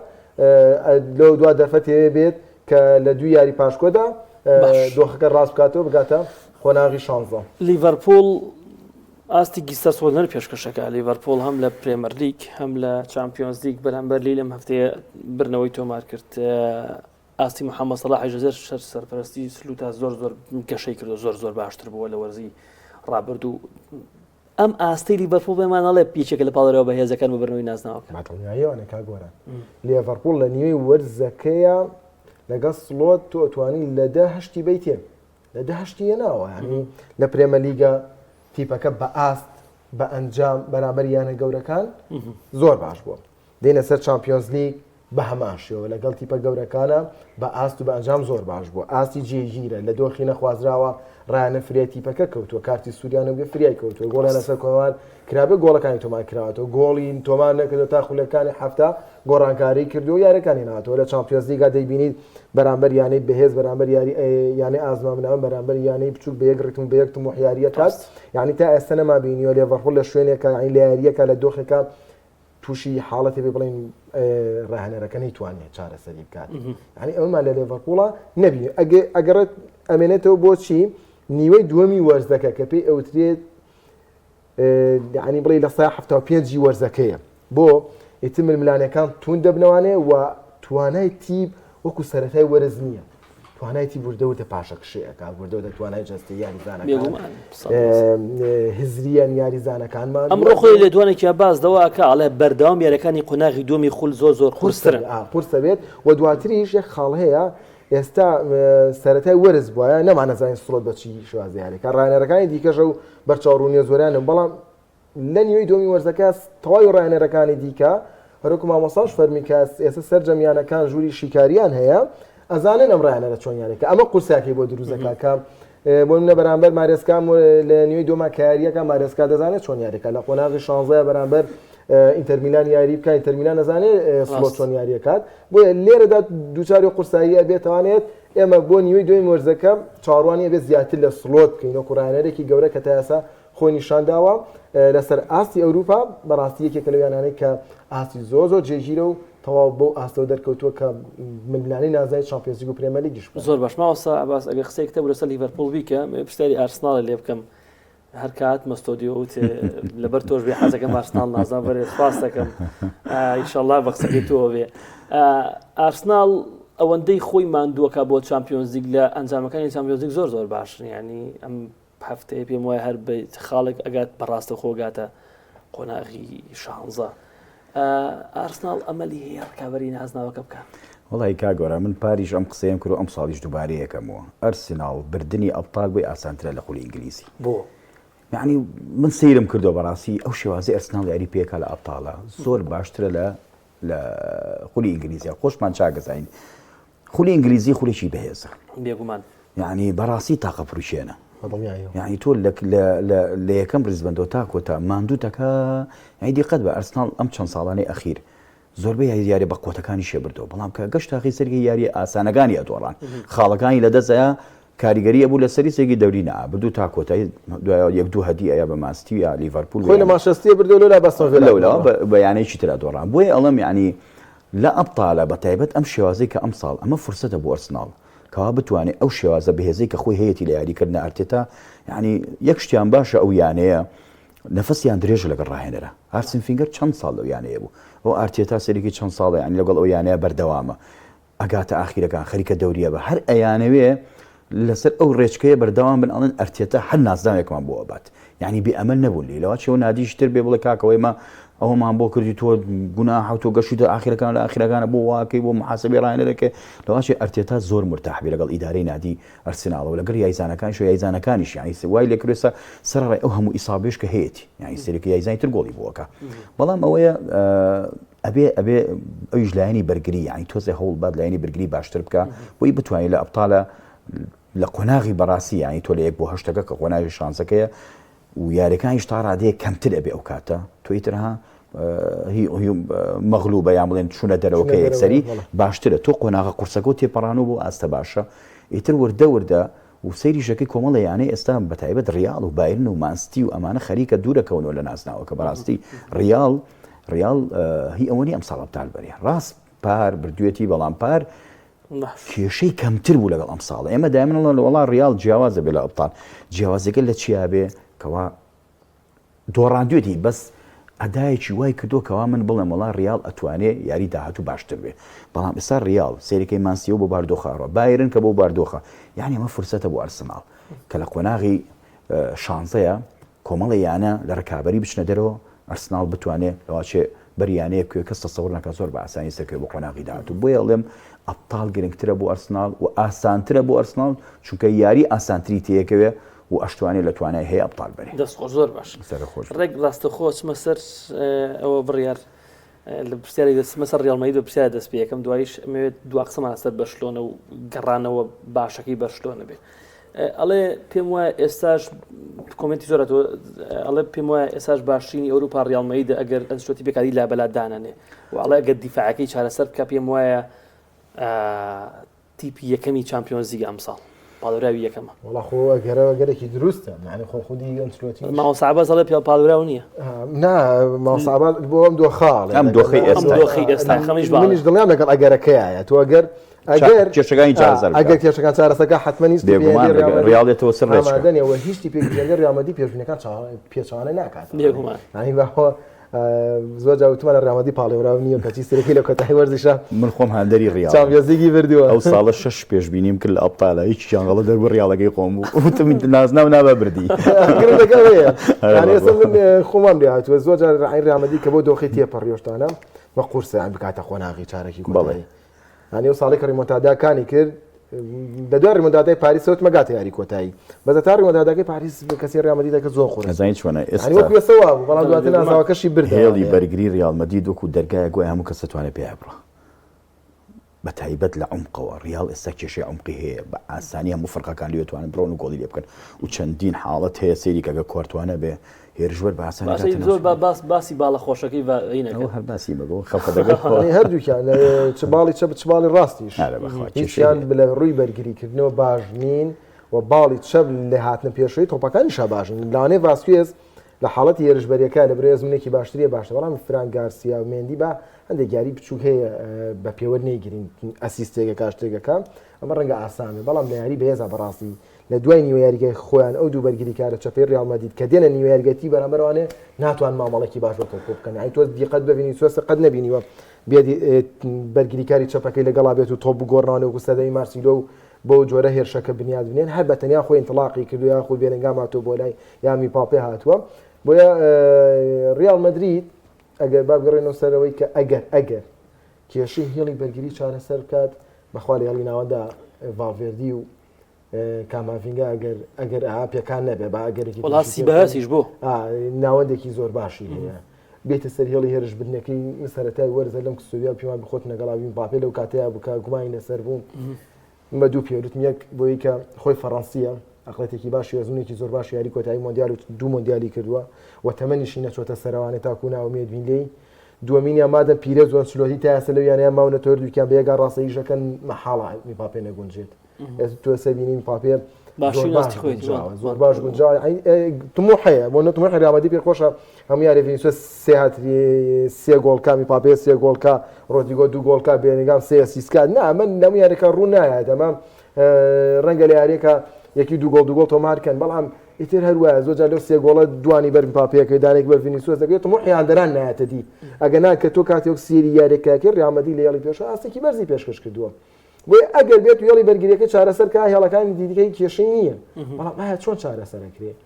لەو دوا دەرفەتێ بێت کە لە دوو یاری پاشکۆدا دۆخەکە ڕاست بکاتەوە بگاتە خۆناغی شانزە لیڤەرپۆڵ ئاستی گیستە سۆلنەر پێشکەشەکە لیڤەرپۆڵ هەم لە پرێمەر لیگ هەم لە چامپیۆنز لیگ بەرامبەر لی لەم هەفتەیە برنەوەی تۆمار کرد ئاستی محەممەد سەلاحی جەزێر سەرپەرستی سلوتا زۆر گەشەی کردو زۆر باشتر بووە لە وەرزی ڕابرد و ئەم ئاستی لیڤەرپۆڵ بێمانەڵێ پیچێکە لە پاڵەوە بە هێزەکان بە بەرنەوەی نازناوەکە ماتڵنیایەوەنە کاگۆرە لیڤەرپۆڵ لە نیوەی وەرزەکەیە لەگەڵ سڵۆت تۆ ئەتوانی لە 10 بیتێ لە 10 ناوە ینی لە پرێمە لیگە تیپەکە بە ئاست بە ئەنجام بەرامبەر یانە گەورەکان زۆر باش بووە دێنە سەر چامپیۆنز لیگ بە هەماشەوە لەگەڵ تیپە گەورەکانە بە ئاست و بە ئەنجام زۆر باش بووە ئاستی جێگیرە لە دۆخی نەخوازراوە ڕایانە فرێ تیپەکە کەوتووە کارتی سووریانە بێ فریای کەوتووە گۆڵیان لەسەر کۆمان کرابێ گۆڵەکانی تۆمان کراوەتەوە گۆڵی تۆمان نەکردو تا خولەکانی هەفتە گۆڕانکاری کردو یارەکانی ناتەوە لە چامپیۆنز لیگا دەیبینیت بەرامبەر یانەی بەهێز بەرامبەر یانەی ئازمامناوە بەرامبەر یانەی بچووک بە یەک ڕتم بە یەک موحیاریە کات یعنی تا ئێستا نەمابینیوە لێڤەرپوڵ لە شوێنێکە یعنی لە یاریەکە لە دۆخێکە تووشی حاڵەتی بێ بڵێن ڕاهێنەرەکە نەیتوانێت چارەسەری بکات یعنی ئەومان لە لێڤەرپوڵە نەبینی ئەگەڕێت ئەمێنێتەوە بۆچی نیوەی دووەمی وەرزەکە کە پێی ئەوترێت یعنی بڵێ لە 175 وەرزەکەیە بۆ ئیتر ململانەکان تون دەبنەوانێ و توانای تیب وەکو سەرەتای وەرز نییە توانای تیب وردەوتە پاشە کشەیەەکە وردەوتە توانای جەستی یاریزانەکان هزریان یاریزانەکانمان ئەمڕۆ خۆی لە دوانێکیا باز دەواکە ئەڵێ بەردەوام یاریەکانی قۆناغی دووەمی خول زۆر قورسرن قورسە بێت و دواتریش یەک خاڵ هەیە ئێستا سەرەتای وەرز بووە نەمانەزانین سڵۆت بەچی شوازیارێکە ڕایەنەرەکانی دیکەش و بەرچاوڕوونیە زۆریانن بەڵام لە نیوەی دومی وەرزەکە تەواوی ڕایەنەرەکانی دیکە هەروکو مامۆستاش فەرمی کە ئێستا سەرجەمیانەکان ژووری شیکاریان هەیە ئەزانن ئەم ڕایەنەرە چۆنیانێکە ئەمە قورساکی بۆ دروستەکە بۆ منە بەرامبەر مارێسکام لە نیوەی دوما کاریەکە مارێسکا دەزانێت چۆنیارێکە لە قۆناغی 16 بەرامبەر ئینتەرمیلان یاری بکە ئینتەرمیلان نەزانێت سڵۆت چۆن یاریەکات بۆیە لێرەدا دووچاری قورسایی بێتوانێت ئێمە بۆ نیوەی دوی وەرزەکە چاڕوانی بێت زیاتر لە سڵۆت بکەین وەکو ڕایەنەرێکی گەورە کە تا ئێستا خۆی نیشانداوە لەسەر ئاستی ئەوروپا بەڕاستی یەکێکە لەوانانەی کە ئاستی زۆر جێگیرە و تەواو بۆ ئاستەوە دەرکەوتووە کە ململانی نازای چامپیۆنز لیگ و پرێمەر لیگیش زۆر باش ماوەسا ئەباس ئەگەر قسەیەکتە بۆ لەسەر لیڤەرپوڵ بیکە پشتیاری ئارسناڵ لێ بکەم هەر کات مەستۆدیۆ وت لەبەر تۆش بێ حەزەکەم ئارسناڵ نازان بەرێ سپاس دەکەم ئینشەڵڵا بە قسەکەی تۆ بێ ئارسناڵ ئەوەندەی خۆی ماندووەکە بۆ چامپیۆنز لیگ لە ئەنجامەکانی چامپیۆنز لیگ زۆر باشن ینی ئەم هەفتەیە پێم وایە هەر بە خاڵێک ئەگات بەڕاستە خۆگاتە قۆناغی 16 ئارسناڵ ئەمەلی هەیە ڕکابەری نازناوەکە بکە وڵی کاگۆرە من پاریش ئەم قسەیەم کرد و ئەم ساڵیش دووبارە یەکەمەوە ئەرسناڵ بردننی ئەبطال بۆی ئاسانترە لە خولی ئینگلیزی بۆ یعنی من سیرم کردەوە بەڕاستی ئەو شێوازی ئەرسناڵ یاری پێکە لە ئەبطالە زۆر باشترە لە خولی ئینگلیزیە خۆشمان چاگەزین خولی ئینگلیزی خولێکی بەهێزە بێگومان یعنی بەڕاستی تاقە فروشێنە یعنی تۆ لە یەکەم ڕیزبندۆ تا کۆتا ماندووتەکە یعنی دیقەت بە ئەرسناڵ ئەم چەند ساڵانەی ئەخیر زۆربەی یاری بە قۆتەکانی شێبردەوە بەڵام کە گەشت تاقی سەرگی یاری ئاسانەکانی ئەدۆڕان خاڵەکانی لەدەستەیە کاریگەری بوو لە سەری سێگی دەوری نەبردوو تا کۆتایی یەک دوو هەدی ئەیە بە ماستی یا لیڤەرپوڵ خۆی لە مانچەستەر بردو لەلا لەولا بەیانەیەکی ترا دۆڕان بۆیە ئەڵەم یعنی لە ئەبطالە بە تایبەت ئەم شێوازەی کە ئەم ساڵ ئەمە فرسەتە بۆ ئەرسناڵ کەوا بتوانێت ئەو شێوازە بەهێزەی کە خۆی هەیەی لە یاریکردن ئارتێتا یعنی یەک شتیان باشە ئەو یانەیە نەفەسیان درێژە لەگەڵ ڕاهێنەرە ئارسن فینگەر چەند ساڵ لەو یانەیە بوو ئەو ئارتێتا سەرێکی چەند ساڵە یعنی لەگەڵ ئەو یانەیە بەردەوامە ئەگاتە ئاخیرەکان خەریکە دەوریە بە هەر ئەیانەوێ لەسەر ئەو ڕێچکەیە بەردەوام بن ئەڵێن ئەرتێتا هەر نازدامێکمان بۆ ئەبات یعنی بێ ئەمەل نەبوو لەوە چێوە نادیشتر بێ بڵێ کاکەوەی مە ئەومان بۆ کردی تۆ گوناح و تۆ گەشتی ئاخیرەکان لە ئاخیرەکانە بۆ واکەی بۆ محاسبەی ڕاهێنەرەکە لەواشی ئەرتێتا زۆر مرتاحبی لەگەڵ ئیدارەی نادی ئەرسناڵەوە لەگەڵ یایزانەکانی شو یایزانەکانیش یعنی وای لێ کردێسە سەرڕای ئەو هەموو ئیسابێش کە هەیەی یعنی سەرێکی یایزانی تر گۆڵی بۆکە بەڵام ئەوەیە ئەبێ ئەویش لایەنی بەرگری یعنی تۆزێ هەوڵ باد لایەنی بەرگری باشتر بکە بۆی بتوانێت لە ئەبطالە لە قۆناغی بەڕاستی یعنی تۆ لە 1 بۆ 8 کە قۆناغی شانسەکەیە و یاریەکانیش تا ڕادەیە کەمتر ئەبێ ئەو کاتە تۆی ترها مەغلوبە یان بڵێن چوونە دەرەوەکە یەکسەری باشترە تۆ قۆناغە قورسەکە و تێپەڕانەوە بۆ ئاستە باشە ئیتر وردە و سەیریشەکەی کۆمەڵە یانەی ئێستا بەتایبەت ڕیاڵ و بایرن و مانستی و ئەمانە خەریکە دوورەکەونەوە لە نازناوەکە بەڕاستی ڕیاڵ هی ئەوەنی ئەم ساڵ ئەبطال بەرێ ڕاست پار بردوێتی بەڵام پار کێشەی کەمتر بوو لەگەڵ ئەم ساڵە ئێمە دایمن وڵا ڕیاڵ جیاوازە بێ لە ئەبطال جیاوازەکە لە چیا بێ کەوا دۆڕاندوێتی بەس ئەدایەکی وای کردو کەوا من بڵێم وڵا ڕیاڵ ئەتوانێ یاری داهاتوو باشتر بێ بەڵام ئێستا ڕیاڵ سێریکەی مانسیەوە بۆ باردۆخەڕەوە بایرن کە بۆ باردۆخە یعنی ئەمە فرسەتە بۆ ئەرسناڵ کە لە قۆناغی شانزەیە کۆمەڵە یانە لە ڕکابەری بچنە دەرەوە ئەرسناڵ بتوانێت لەواچێ بەریانەیە بکوێ کەس تەسەوڕ نەکە زۆر بە ئاسانی سەرکەوێ بۆ قۆناغی داهاتوو بۆیە ئەڵێم ئەبطال گرنگترە بۆ ئەرسناڵ و ئاسانترە بۆ ئەرسناڵ چونکە یاری ئاسانتری تەیەکەوێ و ئەشتوانێت لە توانای هەیە ئەبطال بەرێ دەستخۆش زۆر باش ڕێک ڕاستەخۆ چمە سەر ئەوە بڕیار لە پرسیاری دەستمە سەر ڕیالمەدرید بە پرسیارە دەست پێ یەکەم دوایش ئەمەوێت دوا قسەمان سەر بەرشلۆنە و گەڕانەوە باشەکەی بەرشلۆنە بێ ئەڵێ پێم وایە ئێستاش کۆمنتی زۆرەوە ئەڵێ پێم وایە ئێستاش باشترینی ئەوروپا ڕیالمەدرید ئەگەر ئەنچلۆتی بێکاری لابەلا دانانێ و ئەڵێ ئەگەر دیفاعەکەی چارەسەر بکە پێم وایە تیپی یەکەمی چامپیۆنز لیگ ئەمساڵ پاڵوراوی یەکەمە وڵا خۆ ئەگەرەوەگەرێکی دروستە یعنی خۆخودی ئەنچلۆتی ماوەسابە ئەڵێ پاڵوراو نییە نا ماوەسابە بۆ ئەم دۆخاڵ ئەم دۆخی ئێستا خەمیش باش منیش دڵیام لەگەڵ ئەگەرەکەیە تۆ ئەگەر کێشەکانی چارەسەر ئەگەر کێشەکان چارەسەرەکە حتمما نیست ڕیاڵێتەوە سەر ڕێچکەوە هیچ تیپێکی ڕیامەدی پێشبینەکان پێچوانە ناکات ینی بەخۆ زۆر جاوتمان لە ڕامەدی پاڵێوراو نییە کەچی سرەکەی لە کۆتایی وەرزشە من خۆم هەندەری ڕیاڵ چامپیۆنزیگی بردووە ئەو ساڵە 6 پێشبینیم کرد لە ئەبطالە هیچ یانگەڵە دەربوو ڕیاڵەکەی خۆم بوو وتم نازناو نابە بردی من خۆمان لێ هاتووە زۆر جار ڕای ڕامەدی کە بۆ دۆخی تێپەڕیۆشتانە بە قورسیان بکاتە خۆناغی چارەکی کۆڵی هەنی و ساڵی کە ڕیمۆنتاداکانی کرد لە دوای ڕیمۆنتادای پاریس سەوت مەگاتە یاری کۆتایی بەزە تا ڕیمۆنتاداکەی پاریس کەسی ڕیامەدی دەکە زۆر خۆر ئەزانیت چۆنە ئێستا بەڵام دواتر نازاوەکەشی برد هێڵی بەرگری ڕیالمەدی دۆک و دەرگایە گوۆی هەموو کەس دەتوانێت پێ بڕە بە تایبەت لە عمقەوە ڕیاڵ ئێستا کێشەی عمقی هەیە بە ئاسانی هەموو فەرقەکان لێتوانن بڕۆن و گۆڵی لێ بکەن و چەندین حاڵەت هەیە سەیری کەگە کۆرتوانە بێ هێرشوەر بە ئاسانی زۆر باسی باڵە خۆشەکەی هەر باسی بەگەڵ خەڵکە دەگەڵ هەردووکیان چ باڵی چ چباڵی ڕاستیش هیچیان لە ڕووی بەرگریکردنەوە باش نین و باڵی چەب لە هاتنە پێشەوەی تۆپەکانیش باشن لەوانەیە ڤاسکێز لە حاڵەتی هێرشبەریەکە لە برێز منێکی باشتریە باشتر بەڵام فران گارسیا و مێندی بە هەندێک یاری بچووک هەیە بە پێوە نەیگرین ئەسیستێکە کاشتێکەکە ئەمە ڕەنگە ئاسانە بەڵام لە یاری بەهێزا بەڕاستی لە دوای نیوەیاریگەی خۆیان ئەو دوو بەرگریکارە چەپەی ڕیالمەدید کە دێنە نیوەیارگەتی بەرامبەرانێ ناتوان مامەڵێکی باش بۆ تۆپ بکەن ئەی تۆ دیقەت ببینی سوێسە قەت نەبینیوە بێت بەرگریکاری چەپەکەی لەگەڵا بێت و تۆپ بگۆڕنەوە و سەدەی مارسیلۆ بۆ جۆرە هێرشەکە بنیاد بنێن هەر بە تەنیا خۆی انتڵاقی کردو یا خۆی بێلەنگام هاتۆ بۆ لای یا میپاپێ هاتووە بۆیە ڕیال مەدرید ئەگەر بابگەڕێنەوە سەرەوەی کە ئەگەر کێشەی هێڵی بەرگری چارەسەر بکات بەخوا لە هێڵی ناوەدا ڤالڤێردی و کاماڤینگا ئەگەر پێکان نەبێ بە ئەگەرێکی وڵاسی بەهاسیش بۆ ناوەندێکی زۆر باشی هەیە بێتە سەر هێڵی هێرش بردنەکەی سەرەتای وەرزە لەم کسویا پێمان بخۆت نەگەڵاوی باپێ لەو کاتەیە بکە گومانی لەسەر بوو مە دوو پێوتم یەک بۆی کە خۆی فەڕەنسیە ئەقلەتێکی باشی ێزمونێکی زۆر باش یاری کۆتایی مۆندیال و دوو مۆندیالی کردووە و تەمەنیشی نەچۆتە سەروانێ تاکو ناومێد بین لێی دووەمینیان مادەم پیرە زۆر سلۆتی تا یاسە لەویانیان ماونە تۆر دووکیان بە یەکگا ڕاستەیژەکەن مەحاڵە میپاپێ نەگونجێت تۆ سەبینی میپاپێ زۆر باش گونجاو تموح هەیە بۆ نەتموح ڕیامەدی پێ خۆشە هەموو یاری ڤینیسیۆس سێ هاتری سێ گۆڵکا میپاپێ سێ گۆڵکا ڕۆدریگۆ دوو گۆڵکا بێنگام سێ ئەسیستکات نا من لەموو یاریەکە ڕوو نایە دەما ڕەنگە لە یاریەکە یەکی دوو گۆڵ تۆمارکەن بەڵام ئیتر هەروایە زۆر جار لەو سێ گۆڵە دوانی بەر میپاپەکەی دانێک بەر ڤینیسیۆس دەکرێت تموحیان دەران نایەتە دی ئەگەنا کە تۆ کاتێک سێری یاریەکەکە ڕیامەدی لە یاڵی پێشەوە ئاستێکی بەرزی پێشکەش کردووە بۆیە ئەگەر بێت و یاڵی بەرگریەکە چارەسەر کە هێڵەکانی دیدەکەی کێشەی نییە بەڵام ئایا چۆن چارەسەرەکرێت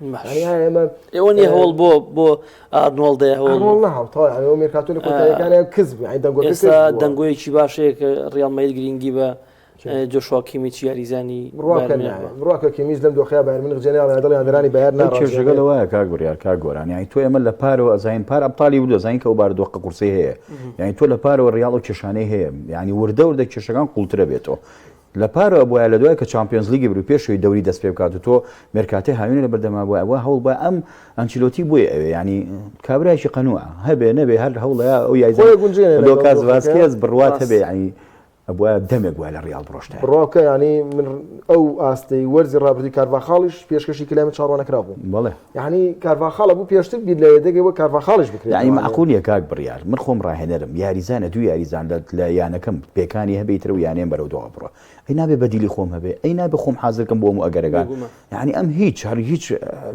ئێوە نیە هەوڵ بۆ ئارنۆڵدە هەوڵ نەهاوتەوە ئەوە میرکاتۆ لە کۆتاییەکانیان کەسب ئێستا دەنگۆیەکی باشەیە کە ڕیالمەدرید گرنگی بە جۆشوا کیمیچ یاریزانی ڕواکە کیمیش لەم دۆخەیە بایر مونیخ جێنێڵ دڵیان دەرانی بەیار کێشەکە لەوایە کاک بڕیار کاک گۆران یانی تۆ ئێمە لە پارەوە ئەزانین پار ئەبطالی بوو دەزانین کە ئەو بارودۆخە قورسی هەیە یانی تۆ لە پارەوە ڕیاڵ و کێشانەی هەیە یانی وردە کێشەکان قوڵترە بێتەوە لە پارەوە بۆیە لە دوای کە چامپیۆنز لیگی بڕی پێشەوەی دەوری دەست پێ بکات و تۆ مێرکاتێ هاوینە لە بەردەما بووە ئەوە هەوڵ بە ئەم ئەنچیلۆتی بووە ئەوێ ینی کابرایکی قەنووە هەبێ نەبێ هەر هەوڵەیە ئەو یایزۆکاز ڤاسکێز بڕوات هەبێ ینی ئەبووە دەمێک وای لە ڕیاڵ بڕۆشتە ڕۆکە ینی من ئەو ئاستەی وەرزی ڕابردی کارڤاخاڵیش پێشکەشی کلامە چاڕوانەکرا بوو بەڵێ یعنی کارڤاخاڵە بوو پێشتر بیر لە دەگەوە کارڤاخاڵیش بکرێت یعنی معقولیە کاک بڕیار من خۆم ڕاهێنەرم یاریزانە دوو یاریزان لە یانەکەم پێکانی هەبێترە و یانێن بەرەو دۆ بڕۆ ئەی نابێ بەدیلی خۆم هەبێ ئەی نابێ خۆم حازرکەم بۆ ئەگەرەکان یعنی ئەم هیچ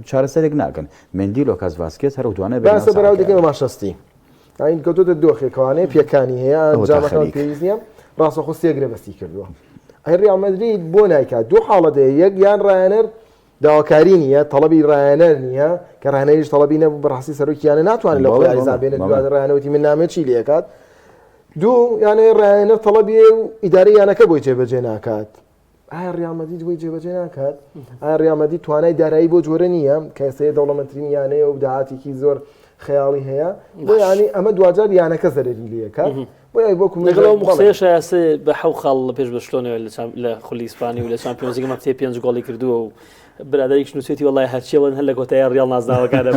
چارەسەرێک ناکەن مندی لۆکاس ڤاسکێز هەر دوانە بەسە بەراو دەکەن ماشەستی ئاین کەوتۆتە دۆخێکەوانەیە پێکانی هەیە ئەنجامەکان پێویست نییە ڕاستەخۆ سێگرە بەستی کردووە ئەی ڕیال مەدرید بۆ نایکات دوو حاڵەتەیە یەک یان ڕایەنەر داواکاری نییە تەڵەبی ڕایەنەر نییە کە ڕایەنەریش تەڵەبی نەبوو بەڕاستی سەرۆکیانە ناتوانێت لە خۆی یاریزان بێنێت دوای ڕایەنەوەتی من نامێت چی لێکات دوو یانەی ڕایەنەر تەڵەبی و ئیدارەی یانەکە بۆی جێبەجێ ناکات ئایا ڕیامەدی دوی جێبەجێ ناکات ئایا ڕیامەدی توانای دارایی بۆ جۆرە نییە کە ئێستا دەوڵەمەندترین یانەیە و داهاتێکی زۆر خەیاڵی هەیە بۆ ینی ئەمە دوجار یانەکە زەرری لەکات لەگەڵ مخسێش یاسێ بە حەو خاڵ لە پێش بەشتۆنەوە لە خولی ئیسپانی و لە چامپیۆنزیگە مەفتەی 5 گۆڵی کردووە و برادێک نووسێتی وڵای هەرچیەوەن هەر لە کۆتای ڕیاڵ نازناوەکانە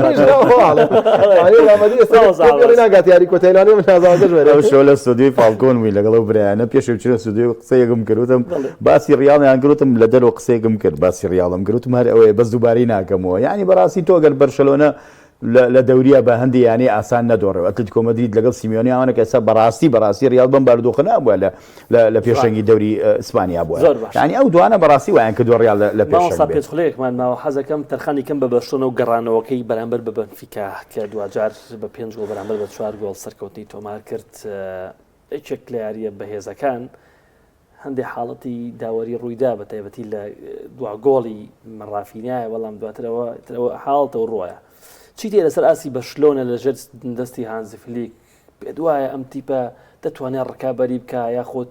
ناگات یاری کۆتایلانی ئەو شۆ لە سودوی فالکۆن وی لەگەڵ برایانە پێش چرە سودوی قسەیەکم کردوتم باسی ڕیاڵیان گرتم لە دەرەوە قسەیەکم کرد باسی ڕیاڵم گرتم هەر ئەوەیە بەس دووبارەی ناکەمەوە یعنی بەڕاستی تۆ گەر بەرشەلۆنە لە دەوریە بە هەندی یانی ئاسان نەدۆڕێەوە ئەتلتیکۆ مەدرید لەگەڵ سیمیۆنی ئەوانە کە ئێستا بەڕاستی ڕیاڵ بەم بارودۆخە نابووە لە پێشەنگی دەوری ئیسپانیا بووە یعنی ئەو دوانە بەڕاستی وایان کردووە ڕیاڵ لە پێشەنگ پێچخولەیەکمان ماوە حەزەکەم تەرخانی کەم بە بەشتۆنە و گەڕانەوەکەی بەرامبەر بە بەنفیکا کە دوجار بە 5 گۆڵ بەرامبەر بە 4 گۆڵ سەرکەوتنی تۆمار کرد یەکێک لە یاریە بەهێزەکان هەندێک حاڵەتی داوەری ڕوویدا بە تایبەتی لە دوا گۆڵی مەڕافینایە بەڵام دواترەوە حاڵتەوە ڕوایە چی تێ لەسەر ئاسی بەشلۆنە لەژێر دەستی هانزی فلیک پێ دوایە ئەم تیپە دەتوانێت ڕکابەری بکە یاخۆت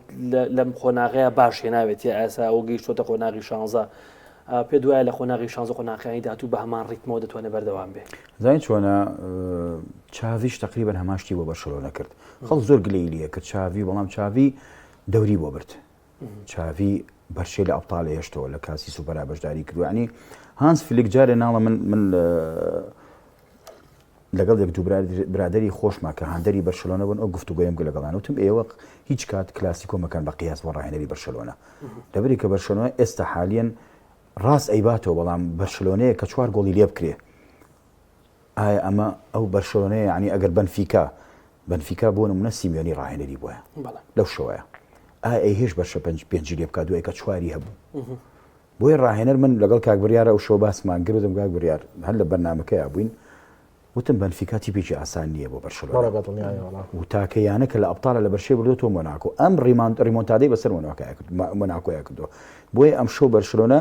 لەم خۆناغەیە باش هێناوێت ئاسا ئەو گەیشتۆتە خۆناغی 16 پێ دوایە لە خۆناغی 16 خۆناغیانی داهاتوو بە هەمان ڕیتمەوە دەتوانێت بەردەوام بێ زانین چۆنە چاویش تقریبا هەماشتی بۆ بەشلۆنە کرد خەڵک زۆر گلەی لێ کرد چاوی بەڵام چاوی دەوری بۆ برد چاوی بەرشەی لە ئەبطاڵ هێشتەوە لە کاسی سوپەرا بەشداری کردو ینی هانس فلیک جارێ ناڵە من لەگەڵ یەک دوو برادری خۆشمان کە هەندەری بەرشەلۆنە بوون ئەو گفتوگۆیم لەگەڵان وتم ئێوە هیچ کات کلاسیکۆ مەکەن بە قیاس بۆ ڕاهێنەری بەرشەلۆنە لەبەری کە بەرشەلۆنە ئێستا حالیەن ڕاست ئەیباتەوە بەڵام بەرشەلۆنەیە کە 4 گۆڵی لێ بکرێ ئایا ئەمە ئەو بەرشەلۆنەیە ینی ئەگەر بەنفیکا بۆ نمونە سیمیۆنی ڕاهێنەری بووە لەو شەوەیە ئایا ئەی هێش بەرشە 5 لێ بکات دوای کە 4 هەبوو بۆی ڕاهێنەر من لەگەڵ کاک بڕیارە ئەو شەو باسمان کردم کاک بڕیار هەر لە بەرنامەکەیە بووین وتم بەنفیکا تیپێکی ئاسان نییە بۆ بەرشەلۆنە و تاکەیانە کە لە ئەبطالە لە بەرشەی بردوێتەوە مۆناکۆ ئەم ریمۆنتادەی بەسەر مۆناکۆیە کردووە بۆیە ئەم شەو بەرشەلۆنە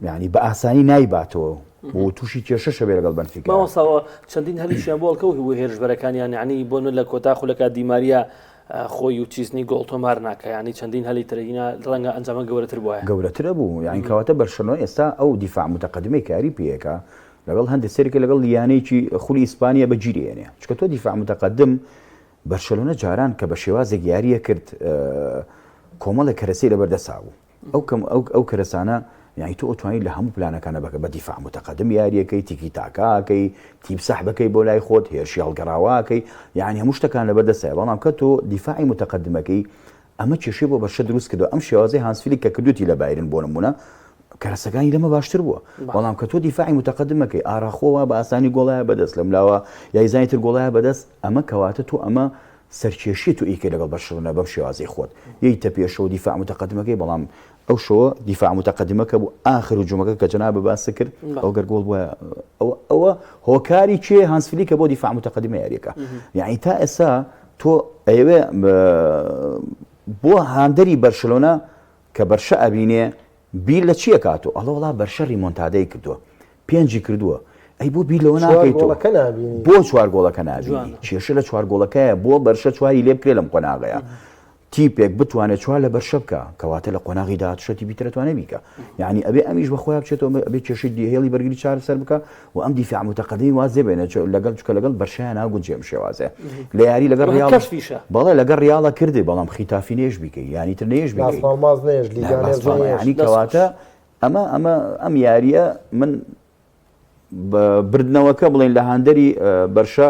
یعنی بە ئاسانی نایباتەوە بۆ تووشی کێشە شەبێ لەگەڵ بەنفیکا ماوەساوە چەندین هەلیشیان بۆڵکە و هیوە هێرشبەرەکانیان یعنی بۆ لە کۆتا خولەکە دیماریا خۆی و چیزنی گۆڵ تۆمار ناکە ینی چەندین هەلی ترینە ڕەنگە ئەنجامە گەورەتر بووە گەورەترە بوو یعنی کەواتە بەرشەلۆنە ئێستا ئەو دیفاع متەقەدمەی کاری پێیەکە لەگەڵ هەندێک سەرێکە لەگەڵ لیانەیەکی خولی ئیسپانیا بەگیرێنێ چکە تۆ دیفاع متەقەدم بەرشەلۆنە جاران کە بە شێوازێک یاریە کرد کۆمەڵێک کەرەسەی لەبەردەسا بوو ئەو کەرەسانە یعنی تۆ ئۆتوانی لە هەموو پلانەکانە بەکە بە دیفاع متەقەدم یاریەکەی تیکی تاکاکەی تیپ سەحبەکەی بۆ لای خۆت هێرشی هەڵگەڕاواکەی یعنی هەموو شتەکان لەبەردەسایە بەڵام کە تۆ دیفاعی متەقەدمەکەی ئەمە کێشەی بۆ بەرشە دروست کردو ئەم شێوازەی هانس فلیک کە کردوتی لە بایرن بۆ نمونە کەرەسەکانی لەمە باشتر بووە بەڵام کە تۆ دیفاعی متەقەدمەکەی ئاراخۆوە بە ئاسانی گۆڵایە بەدەست لە ملاوە یاریزانی تر گۆڵایە بەدەست ئەمە کەواتە تۆ ئەمە سەرکێشی تو ئیکە لەگەڵ بەرشەلۆنە بەم شێوازەی خۆت یەیتە پێشەوە دیفاع متەقەدمەکەی بەڵام ئەو شەوە دیفاع متەقەدمەکە بوو ئاخر هجوومەکە کە جەناب باس کرد ئەو گەر گۆڵ بووە ئەوە هۆکاری کێ هانس فلیکە بۆ دیفاع متەقەدمە یاریەکە یعنی تا ئێستا تۆ ئەوێ بۆ هاندەری بەرشەلۆنە کە بەرشە ئەبینێ بیر لە چییە کاتۆ ئەڵە وڵا بەرشە ریمۆنتادەی کردووە 5 کردووە ئەی بۆ بیر لەوە ناکەیتەوە بۆ 4 گۆڵەکە نابینی کێشە لە 4 گۆڵەکەیە بۆ بەرشە 4 لێ بکرێ لەم قۆناغەیە تیپێک بتوانێت 4 لە بەرشە بکە کەواتە لە قۆناغی داهاتووشەتی بیترەتوانێت بیکە یعنی ئەبێ ئەمیش بەخۆیان بچێتەوە ئەبێ کێشەی هێڵی بەرگری 4 سەر بکە و ئەم دیفاع متەقەدمی وازێ بێنێت لەگەڵ چکە لەگەڵ بەرشەیان ناگونجێم شێوازێ لە یاری لەگەڵ ڕیاڵ بەڵێ لەگەڵ ڕیاڵە کردی بەڵام خیتافی نێژ بیکەی یانی تر نێژ بیکەی ینی کەواتە ئەم یاریە من بردنەوەکە بڵێن لە هاندەری بەرشە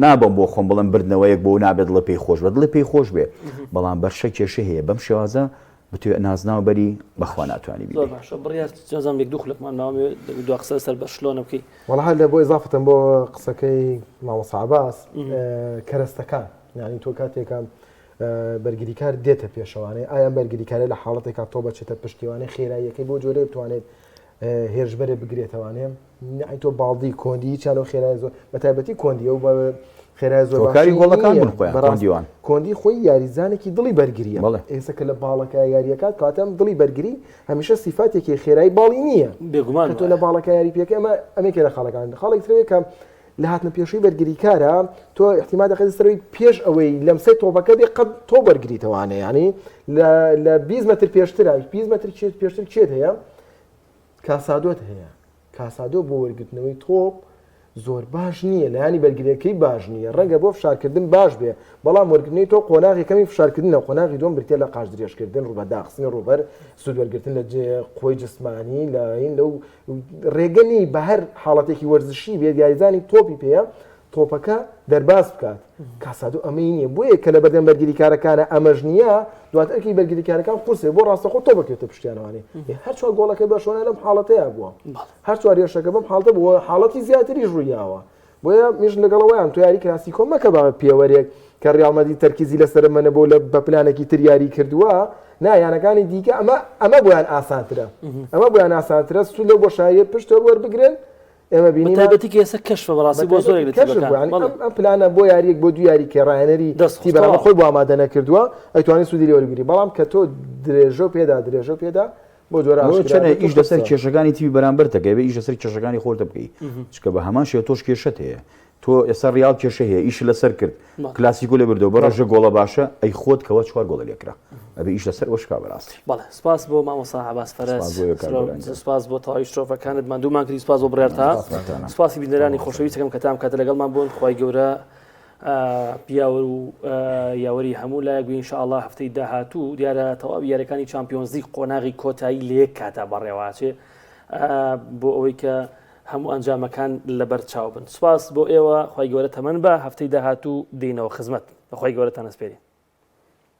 نابم بۆ خۆم بڵم بردنەوەیەک بۆ نابێت دڵە پێی خۆش بە دڵی پێی خۆش بێ بەڵام بەرشە کێشە هەیە بەم شێوازە بتوێ نازناوە بەری بەخوا ناتوانانی بڕیازم یەک دوو خولەکمان ناوێت دو قسە سەر بەشلۆنە بکەی وەڵا لە بۆ ئیزافەتەن بۆ قسەکەی مامۆستا عەباس کەرەستەکان یعنی تۆ کاتێکم بەرگریکار دێتە پێشەوانەی ئایا بەرگریکارە لە حاڵەتێکا تۆ بەچێتە پشتیوانەی خێراییەکەی بۆ جۆرە بتوانێت هێرشبەرێ بگرێتەوانێ تۆ باڵدی کۆندی چانەوە خێرای زۆر بە تایبەتی کۆندیە و بە خێرای زۆر کاری گۆڵەکان بوون خۆیان کۆندی خۆی یاریزانێکی دڵی بەرگریە ئێستا کە لە باڵەکە یاریەکات کاتەم دڵی بەرگری هەمیشە سیفاتێکی خێرایی باڵی نییە بێگومان تۆ لە باڵەکە یاری پێکە ئەمە ئەمێکە لە خاڵەکان خاڵێک ترەوەی کە لە هاتنە پێشەی بەرگریکارە تۆ احتیمال دەکەیت سەرەوەی پێش ئەوەی لەم سێ تۆپەکە بێ قەت تۆ بەرگریتەوانە ینی لە 20 متر پێشترە 20 متر پێشتر چێت هەیە کاسادۆت هەیە کاسادۆ بۆ وەرگرتنەوەی تۆپ زۆر باش نییە لە ینی بەرگریەکەی باش نییە ڕەنگە بۆ فشارکردن باش بێ بەڵام وەرگرتنەوەی تۆ قۆناغی کەمی فشارکردنە قۆناغی دۆم بریتێ لە قاش درێژکردن ڕوبە داخستنی ڕوبەر سوود وەرگرتن لە جێ خۆی جسمانی لە این لەو ڕێگەنی بە هەر حاڵەتێکی وەرزشی بێت یاریزانی تۆپی پێەیە تۆپەکە دەرباز بکات کاسادۆ ئەمەی نییە بۆیە کە لە بەردەم بەرگریکارەکانە ئەمەش نییە دواتر ئەرکی بەرگریکارەکان قورسێ بۆ ڕاستەخۆ تۆ بکرێتە پشتیانوانی هەر چوار گۆڵەکەی بەشۆنە لەم حاڵەتەیە بووە هەر چوار ێشەکە بەم حاڵتە بووە حاڵەتی زیاتری ڕوویاوە بۆیە میش لەگەڵەوەیان تۆ یاری کلاسیکۆ مەکە بە پێوەرێک کە ڕیال مەدرید تەرکیزی لەسەر منە بۆ لە بە پلانێکی تر یاری کردووە نایانەکانی دیکە ئەمە بۆیان ئاسانترە ئەمە بۆیان ئاسانترە سو لەو بۆشایە پشتە وەربگرن ئێمە بینی تایبەتی کە ئێستا کەشفە بەڕاستی بۆ زۆرێک ئەم پلانە بۆ یاریەک بۆ دو یاری کێڕایەنەری دەستی بەرامە خۆی بۆ ئامادە نەکردووە ئەیتوانی سوودی لێ وەرگری بەڵام کە تۆ درێژە پێدا بۆ جۆرە چەنە ئیش لەسەر کێشەکانی تیوی بەرامبەر دەکەوێت ئیش لەسەر کێشەکانی خۆت بکەیت چکە بە هەمان شێوە تۆش کێشەت هەیە تۆ ئێستا ڕیال کێشە هەیە ئیش لەسەر کرد کلاسیکۆ لێ بردەوە بە ڕژە گۆڵە باشە ئەی خۆت کەوە چوار گۆڵە لێکرا ئەبێ ئیش لەسەر وەشکا بەڕاستی بەڵێ سپاس بۆ مامۆستا عەباس فەرەس سپاس بۆ تەواوی شتۆفەکانت ماندوومان کردی سپاس بۆ بڕێرتا سپاسی بینەرانی خۆشەویستەکەم کە تام کاتە لەگەڵمان بوون خوای گەورە پیاوە و یاوەری هەموو لایەک ئینشاءالله هەفتەی داهاتوو دیارە تەواوی یاریەکانی چامپیۆنز لیگ قۆناغی کۆتایی لە یەک کاتە بەڕێوەچێ بۆ ئەوەی کە هەموو ئەنجامەکان لەبەر چاو بن سپاس بۆ ئێوە خوای گەورە تەمەن بە هەفتەی داهاتوو دێنەوە خزمەت بەخوای گەورەتان ئەسپێرین